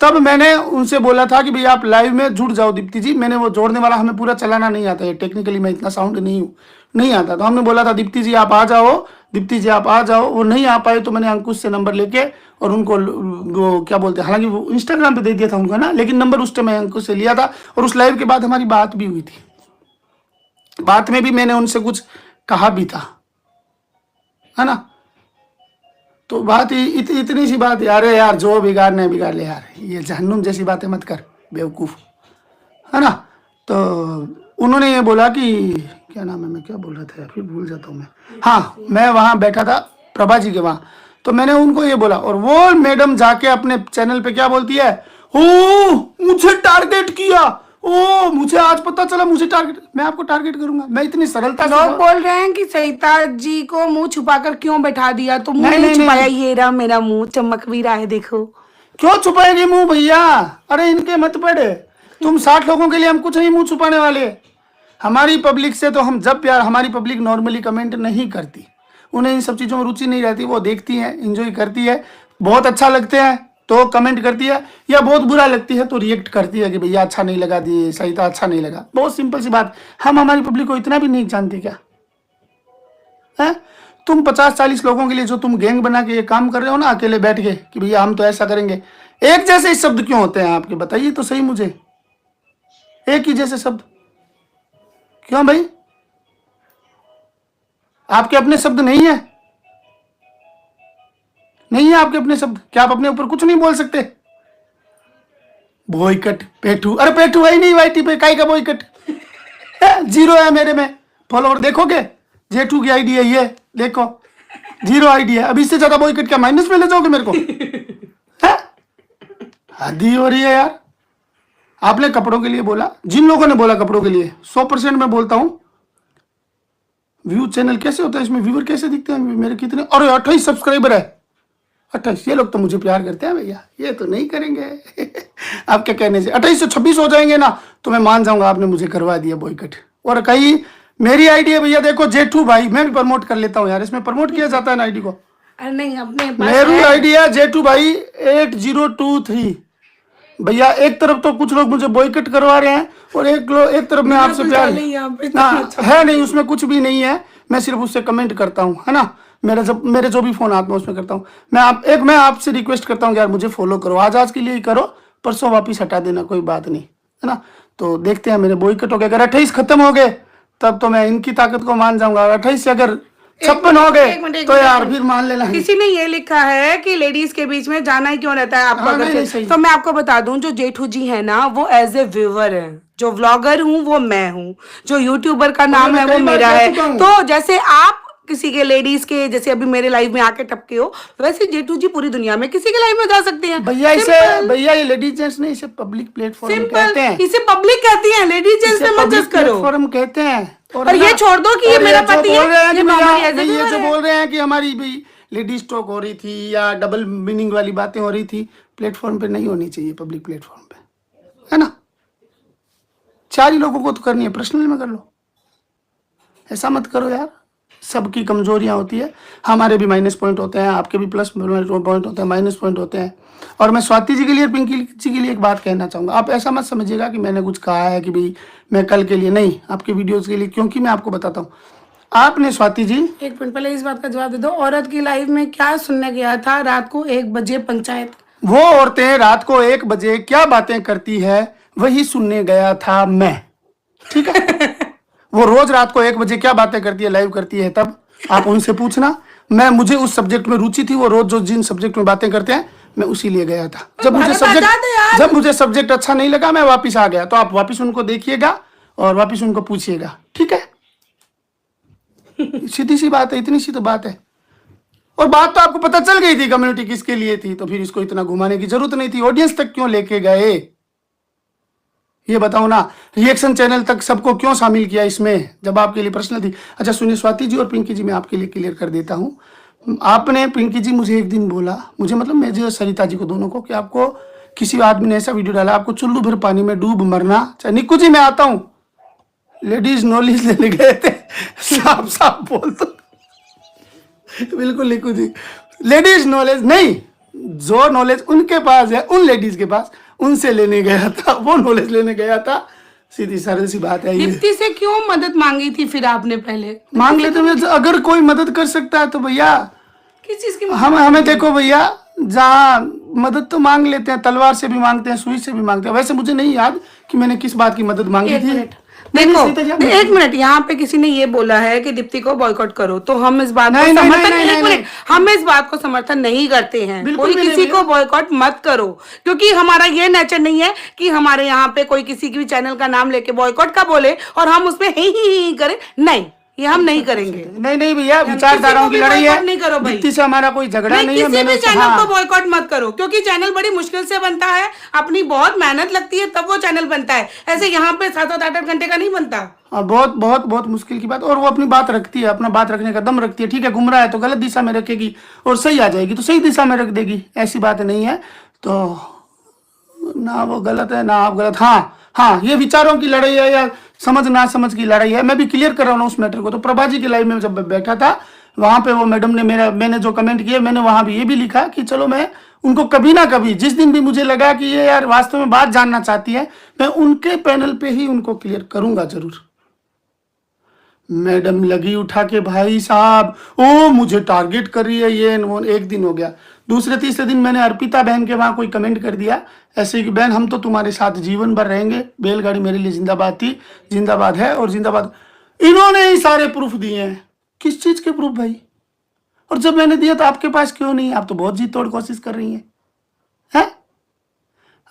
[SPEAKER 2] तब मैंने उनसे बोला था कि भैया आप लाइव में जुड़ जाओ दीप्ति जी, मैंने वो जोड़ने वाला, हमें पूरा चलाना नहीं आता है, टेक्निकली मैं इतना साउंड नहीं आता, तो हमने बोला था दीप्ति जी आप आ जाओ, दीप्ति जी आप आ जाओ। वो नहीं आ पाए तो मैंने अंकुश से नंबर लेके और उनको वो क्या बोलते हैं, हालांकि वो इंस्टाग्राम पे दे दिया था उनको ना, लेकिन नंबर उस टाइम मैं अंकुश से लिया था, और उस लाइव के बाद हमारी बात भी हुई थी। बात में भी मैंने उनसे कुछ कहा भी था, है ना। तो बात इतनी सी बात, अरे यार जो बिगाड़ना है बिगाड़ ले यार, ये जहन्नुम जैसी बातें मत कर बेवकूफ, है ना। तो उन्होंने ये बोला कि क्या नाम है, मैं क्या बोल रहा था फिर भूल जाता हूँ मैं। हाँ, मैं वहां बैठा था प्रभा जी के वहां, तो मैंने उनको ये बोला, और वो मैडम जाके अपने चैनल पे क्या बोलती है, ओ मुझे टारगेट किया, ओ मुझे आज पता चला मुझे टारगेट, मैं आपको टारगेट करूंगा, मैं इतनी सरलता से।
[SPEAKER 1] लोग बोल रहे हैं कि सरिता जी को मुंह छुपाकर क्यों बैठा दिया, तो मुंह नहीं छुपाया, ये रहा मेरा मुंह चमक भी रहा है, देखो।
[SPEAKER 2] क्यों छुपाएगी मुंह भैया, अरे इनके मत पड़े, तुम 60 लोगों के लिए हम कुछ नहीं मुंह छुपाने वाले। हमारी पब्लिक से तो हम जब प्यार, हमारी पब्लिक नॉर्मली कमेंट नहीं करती, उन्हें इन सब चीजों में रुचि नहीं रहती, वो देखती है, एंजॉय करती है, बहुत अच्छा लगते हैं तो कमेंट करती है, या बहुत बुरा लगती है तो रिएक्ट करती है कि भैया अच्छा नहीं लगा, दी सरिता अच्छा नहीं लगा। बहुत सिंपल सी बात, हम हमारी पब्लिक को इतना भी नहीं जानते क्या है? तुम 50-40 लोगों के लिए जो तुम गैंग बना के ये काम कर रहे हो ना, अकेले बैठ के कि भैया हम तो ऐसा करेंगे, एक जैसे शब्द क्यों होते हैं आपके, बताइए तो सही मुझे, एक ही जैसे शब्द क्यों भाई? आपके अपने शब्द नहीं है? नहीं है आपके अपने शब्द? क्या आप अपने ऊपर कुछ नहीं बोल सकते? बॉयकट पेटू, अरे पेटू है ही नहीं वाईटी पे, काई का बॉयकट? 0 है मेरे में फॉलोवर, देखोगे जेठू की आईडी है ये, देखो 0 आईडी है। अब इससे ज्यादा बॉयकट क्या माइनस में ले जाओगे मेरे को? हदी हो रही है यार। आपने कपड़ों के लिए बोला, जिन लोगों ने बोला कपड़ों के लिए 100% मैं बोलता हूं, व्यू चैनल कैसे होता है, इसमें व्यूअर कैसे दिखते हैं मेरे कितने, और 28 सब्सक्राइबर है, 28। ये लोग तो मुझे प्यार करते हैं भैया, ये तो नहीं करेंगे। आपके कहने से 28 से 26 हो जाएंगे ना तो मैं मान जाऊंगा आपने मुझे करवा दिया बॉयकट। और कहीं मेरी आईडी है भैया, देखो जेठू भाई, मैं भी प्रमोट कर लेता हूँ यार, इसमें प्रमोट किया जाता है ना आईडी को।
[SPEAKER 1] अरे नहीं, अपने
[SPEAKER 2] मेरी आईडी है जेठू भाई 8023, भैया एक तरफ तो कुछ लोग मुझे बॉयकट करवा रहे हैं और एक तरफ मैं आपसे प्यार है नहीं, उसमें कुछ भी नहीं है। मैं सिर्फ उससे कमेंट करता हूँ, है ना। मेरे जो भी फोन आते हैं उसमें करता हूँ। मैं आपसे रिक्वेस्ट करता हूँ यार, मुझे फॉलो करो, आज के लिए ही करो, परसों वापिस हटा देना, कोई बात नहीं, है ना। तो देखते हैं, मेरे बॉयकट हो गए, अगर 28 खत्म हो गए तब तो मैं इनकी ताकत को मान जाऊंगा। 28 से अगर 56 हो गए तो यार फिर मान लेना।
[SPEAKER 1] किसी ने ये लिखा है कि लेडीज के बीच में जाना ही क्यों रहता है आपको।
[SPEAKER 2] हाँ,
[SPEAKER 1] अगर
[SPEAKER 2] नहीं, सही।
[SPEAKER 1] तो मैं आपको बता दूं, जो जेठू जी है ना, वो एज ए व्यूअर है, जो व्लॉगर हूँ वो मैं हूँ, जो यूट्यूबर का नाम है वो मेरा है। तो जैसे आप किसी के लेडीज के, जैसे अभी मेरे लाइव में आके टपके हो, वैसे जेठू जी पूरी दुनिया में किसी के लाइव में जा सकते हैं।
[SPEAKER 2] भैया ये लेडीज जेंट्स नहीं, इसे पब्लिक प्लेटफॉर्म कहते हैं।
[SPEAKER 1] इसे पब्लिक कहती हैं, लेडीज जेंट्स में मत जज करो।
[SPEAKER 2] प्लेटफॉर्म कहते हैं।
[SPEAKER 1] और ये छोड़ दो कि ये मेरा पति है,
[SPEAKER 2] ये जो बोल रहे हैं कि हमारी भी लेडीज टॉक हो रही थी या डबल मीनिंग वाली बातें हो रही थी, प्लेटफॉर्म पे नहीं होनी चाहिए, पब्लिक प्लेटफॉर्म पे, है ना। 4 ही लोगों को तो करनी है, पर्सनल में कर लो, ऐसा मत करो यार। सबकी कमजोरियां होती है, हमारे भी माइनस पॉइंट होते हैं, आपके भी प्लस पॉइंट होते हैं, माइनस पॉइंट होते हैं। और मैं स्वाति जी के लिए, पिंकी जी के लिए एक बात कहना चाहूंगा। आप ऐसा मत समझिएगा कि मैंने कुछ कहा है कि भाई मैं कल के लिए नहीं, आपके वीडियोस के लिए, क्योंकि मैं आपको बताता हूँ। आपने स्वाति जी,
[SPEAKER 1] एक मिनट पहले इस बात का जवाब दे दो। औरत की लाइफ में क्या सुनने गया था रात को 1 बजे पंचायत?
[SPEAKER 2] वो औरतें रात को 1 बजे क्या बातें करती है वही सुनने गया था मैं, ठीक है। वो रोज रात को 1 बजे क्या बातें करती है, लाइव करती है, तब आप उनसे पूछना। मुझे उस सब्जेक्ट में रुचि थी, वो रोज जो जिन सब्जेक्ट में बातें करते हैं मैं उसी लिए गया था। जब मुझे सब्जेक्ट अच्छा नहीं लगा मैं वापिस आ गया। तो आप वापिस उनको देखिएगा और वापिस उनको पूछिएगा, ठीक है। सीधी सी बात है, इतनी सी तो बात है। और बात तो आपको पता चल गई थी कम्युनिटी किसके लिए थी, तो फिर इसको इतना घुमाने की जरूरत नहीं थी। ऑडियंस तक क्यों लेके गए ये बताओ ना। रिएक्शन चैनल तक सबको क्यों शामिल किया इसमें, जब आपके लिए प्रश्न थी। अच्छा सुनिए स्वाति जी और पिंकी जी, मैं आपके लिए क्लियर कर देता हूँ। आपने, पिंकी जी, मुझे एक दिन बोला, मुझे मतलब मैं जो सरिता जी को, दोनों को, कि आपको किसी आदमी ने ऐसा वीडियो डाला, आपको चुल्लू भर पानी में डूब मरना। चाहे निक्कू जी मैं आता हूँ, लेडीज नॉलेज लेने गए थे, साफ साफ बोल दो। बिल्कुल निक्कू जी, लेडीज नॉलेज नहीं, जो नॉलेज उनके पास है, उन लेडीज के पास, उनसे लेने गया था, वो नॉलेज लेने गया था। सीधी सारी सी बात है।
[SPEAKER 1] दीप्ति से क्यों मदद मांगी थी फिर आपने? पहले
[SPEAKER 2] मांग लेते मैं, अगर कोई मदद कर सकता है तो भैया
[SPEAKER 1] किस चीज की
[SPEAKER 2] हमें देखो भैया, जहाँ मदद तो मांग लेते हैं, तलवार से भी मांगते हैं, सुई से भी मांगते हैं। वैसे मुझे नहीं याद कि मैंने किस बात की मदद मांगी थी।
[SPEAKER 1] देखो 1 मिनट, यहाँ पे किसी ने ये बोला है कि दीप्ति को बॉयकॉट करो, तो हम इस बात को समर्थन, हम इस बात को समर्थन नहीं करते हैं। कोई किसी को बॉयकॉट मत करो, क्योंकि हमारा ये नेचर नहीं है कि हमारे यहाँ पे कोई किसी की भी चैनल का नाम लेके बॉयकॉट का बोले और हम उसमें ही करें। नहीं, ये हम नहीं करेंगे।
[SPEAKER 2] नहीं भैया, विचारधाराओं की लड़ाई है,
[SPEAKER 1] नहीं करो भाई।
[SPEAKER 2] दीप्ति से हमारा कोई झगड़ा नहीं है।
[SPEAKER 1] किसी भी चैनल को बॉयकॉट मत करो, क्योंकि चैनल बड़ी मुश्किल से बनता है, अपनी बहुत मेहनत लगती है तब वो चैनल बनता है। ऐसे यहाँ पे 7-7 8-8 घंटे का नहीं बनता।
[SPEAKER 2] बहुत बहुत बहुत मुश्किल की बात। और वो अपनी बात रखती है, अपना बात रखने का दम रखती है। ठीक है, गुमराह है तो गलत दिशा में रखेगी, और सही आ जाएगी तो सही दिशा में रख देगी, ऐसी बात नहीं है। तो ना वो गलत है ना आप गलत। हाँ, ये विचारों की लड़ाई है या समझ ना समझ की लड़ाई है। मैं भी क्लियर कर रहा हूँ उस मैटर को। तो प्रभा जी के लाइव में जब बैठा था, वहां पे वो मैडम ने मैंने जो कमेंट किए, मैंने वहां भी ये भी लिखा कि चलो मैं उनको कभी ना कभी, जिस दिन भी मुझे लगा कि ये यार वास्तव में बात जानना चाहती है, मैं उनके पैनल पे ही उनको क्लियर करूंगा जरूर। मैडम लगी उठा के, भाई साहब ओ मुझे टारगेट कर रही है ये वो। एक दिन हो गया, दूसरे तीसरे दिन मैंने अर्पिता बहन के वहां कोई कमेंट कर दिया ऐसे कि बहन हम तो तुम्हारे साथ जीवन भर रहेंगे, बैलगाड़ी मेरे लिए जिंदाबाद थी, जिंदाबाद है और जिंदाबाद। इन्होंने ही सारे प्रूफ दिए हैं। किस चीज के प्रूफ भाई? और जब मैंने दिया तो आपके पास क्यों नहीं? आप तो बहुत जी तोड़ कोशिश कर रही हैं।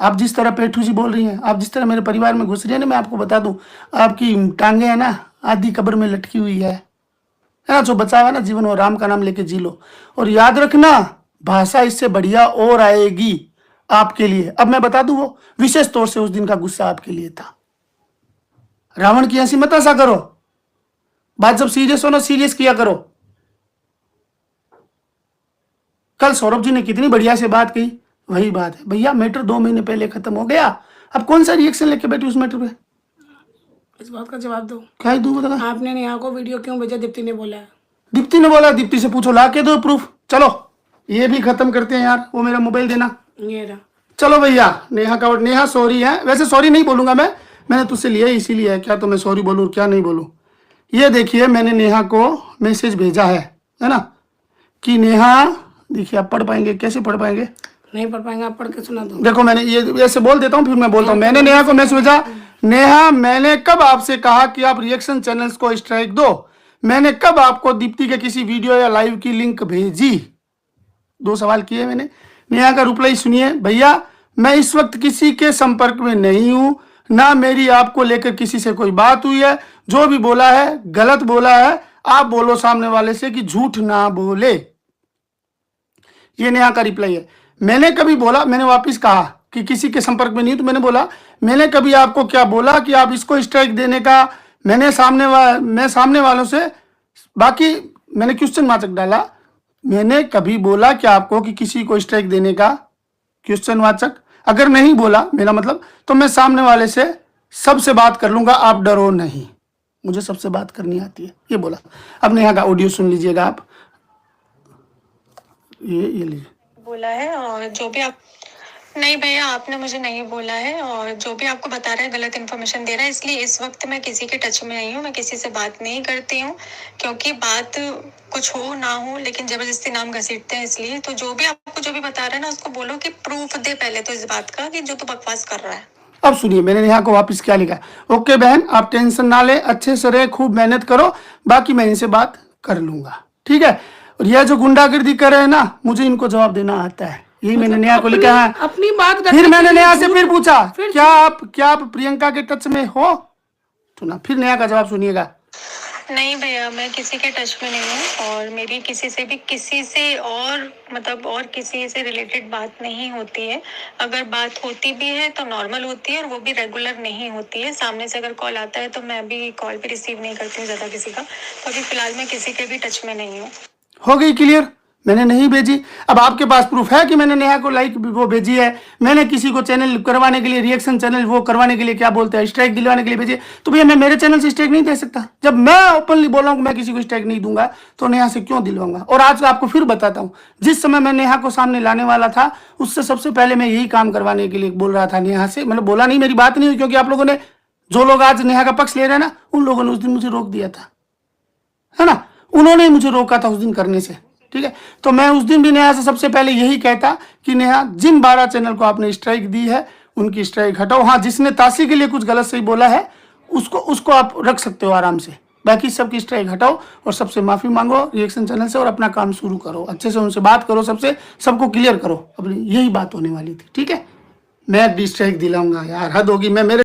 [SPEAKER 2] आप जिस तरह पेठू जी बोल रही हैं, आप जिस तरह मेरे परिवार में घुस रही है ना, मैं आपको बता दूं, आपकी टांगे है ना आधी कब्र में लटकी हुई है ना। जो बचा हुआ ना जीवन, वो राम का नाम लेके जी लो। और याद रखना, भाषा इससे बढ़िया और आएगी आपके लिए। अब मैं बता दूं, वो विशेष तौर से उस दिन का गुस्सा आपके लिए था। रावण की हंसी मत ऐसा करो, बात जब सीरियस हो ना सीरियस किया करो। कल सौरभ जी ने कितनी बढ़िया से बात कही, वही बात है भैया। मैटर 2 महीने पहले खत्म हो गया, अब कौन सा रिएक्शन लेके बैठे उस मैटर पे?
[SPEAKER 1] इस बात का जवाब दो।
[SPEAKER 2] क्या दू बता?
[SPEAKER 1] आपने नेहा को वीडियो क्यों भेजा? दीप्ति ने बोला है।
[SPEAKER 2] दीप्ति ने बोला? दीप्ति से पूछो, ला के दो प्रूफ। चलो ये भी खत्म करते हैं यार। वो मेरा मोबाइल देना,
[SPEAKER 1] ये रहा।
[SPEAKER 2] चलो भैया, नेहा का नेहा सॉरी है, वैसे सॉरी नहीं बोलूंगा मैंने तुझसे लिया ही इसीलिए है, क्या तो मैं सॉरी बोलूँ क्या नहीं बोलूँ। ये देखिए मैंने नेहा को मैसेज भेजा है ना, कि नेहा, देखिए आप पढ़ पाएंगे, कैसे पढ़ पाएंगे,
[SPEAKER 1] नहीं पढ़ पाएंगे, आप पढ़ के सुना दो।
[SPEAKER 2] देखो मैंने ये ऐसे बोल देता हूँ फिर मैं बोलता हूँ। मैंने नेहा को मैसेज भेजा, नेहा मैंने कब आपसे कहा कि आप रिएक्शन चैनल्स को स्ट्राइक दो, मैंने कब आपको दीप्ति के किसी वीडियो या लाइव की लिंक भेजी, 2 सवाल किए मैंने। नेहा का रिप्लाई सुनिए, भैया मैं इस वक्त किसी के संपर्क में नहीं हूं, ना मेरी आपको लेकर किसी से कोई बात हुई है, जो भी बोला है गलत बोला है, आप बोलो सामने वाले से कि झूठ ना बोले। ये नेहा का रिप्लाई है। मैंने कभी बोला, मैंने वापिस कहा कि किसी के संपर्क में नहीं, तो मैंने बोला मैंने कभी आपको क्या बोला कि आप इसको स्ट्राइक देने का, मैं सामने वालों से, बाकी मैंने क्वेश्चन वाचक डाला, मैंने कभी बोला क्या आपको कि किसी को स्ट्राइक देने का, क्वेश्चन वाचक, अगर नहीं बोला मेरा मतलब तो मैं सामने वाले से सबसे बात कर लूंगा, आप डरो नहीं, मुझे सबसे बात करनी आती है, ये बोला। अब नेहा का ऑडियो सुन लीजिएगा आप, ये लीजिए।
[SPEAKER 3] बोला है और जो भी आप, नहीं भैया आपने मुझे नहीं बोला है, और जो भी आपको बता रहा है गलत इन्फॉर्मेशन दे रहा है, इसलिए इस वक्त मैं किसी के टच में नहीं हूँ, मैं किसी से बात नहीं करती हूँ, क्योंकि बात कुछ हो ना हो लेकिन जबरदस्ती नाम घसीटते हैं इसलिए। तो जो भी आपको जो भी बता रहा है ना, उसको बोलो कि प्रूफ दे पहले तो इस बात का कि जो तू बकवास कर रहा है।
[SPEAKER 2] अब सुनिए मैंने नेहा को वापस क्या लिखा, ओके बहन आप टेंशन ना ले, अच्छे से रहे, खूब मेहनत करो, बाकी मैं इनसे बात कर लूंगा, ठीक है। और यह जो गुंडागिर्दी कर रहे हैं ना, मुझे इनको जवाब देना आता है, यही मैंने नेहा को लिखा है।
[SPEAKER 1] अपनी बात
[SPEAKER 2] फिर मैंने नेहा से फिर पूछा क्या आप प्रियंका के टच में हो, सुना, फिर नेहा का जवाब सुनिएगा।
[SPEAKER 3] नहीं भैया मैं किसी के टच में नहीं हूँ, और मेरी किसी से और मतलब और किसी से रिलेटेड बात नहीं होती है। अगर बात होती भी है तो नॉर्मल होती है, और वो भी रेगुलर नहीं होती है। सामने से अगर कॉल आता है तो मैं भी कॉल भी रिसीव नहीं करती हूँ ज़्यादा किसी का, तो अभी फिलहाल मैं किसी के भी टच में नहीं हूँ।
[SPEAKER 2] हो गई क्लियर, मैंने नहीं भेजी। अब आपके पास प्रूफ है कि मैंने नेहा को लाइक वो भेजी है, मैंने किसी को चैनल करवाने के लिए, रिएक्शन चैनल वो करवाने के लिए क्या बोलते हैं, स्ट्राइक दिलवाने के लिए भेजी, तो भैया मैं मेरे चैनल से स्ट्राइक नहीं दे सकता। जब मैं ओपनली बोल रहा हूँ कि मैं किसी को स्ट्राइक नहीं दूंगा तो नेहा से क्यों दिलवाऊंगा। और आज आपको फिर बताता हूँ, जिस समय मैं नेहा को सामने लाने वाला था उससे सबसे पहले मैं यही काम करवाने के लिए बोल रहा था नेहा से, मतलब बोला नहीं, मेरी बात नहीं हुई, क्योंकि आप लोगों ने, जो लोग आज नेहा का पक्ष ले रहे हैं ना, उन लोगों ने उस दिन मुझे रोक दिया था, है ना, उन्होंने मुझे रोका था उस दिन करने से, ठीक है। तो मैं उस दिन भी नेहा से सबसे पहले यही कहता कि नेहा जिन 12 चैनल को आपने स्ट्राइक दी है उनकी स्ट्राइक हटाओ। हाँ, जिसने ताशी के लिए कुछ गलत सही बोला है उसको आप रख सकते हो आराम से, बाकी सबकी स्ट्राइक हटाओ और सबसे माफी मांगो रिएक्शन चैनल से, और अपना काम शुरू करो, अच्छे से उनसे बात करो, सबको क्लियर करो। अपनी यही बात होने वाली थी, ठीक है। मैं डिस्ट्राइक दिलाऊंगा यार, हद होगी। मैं मेरे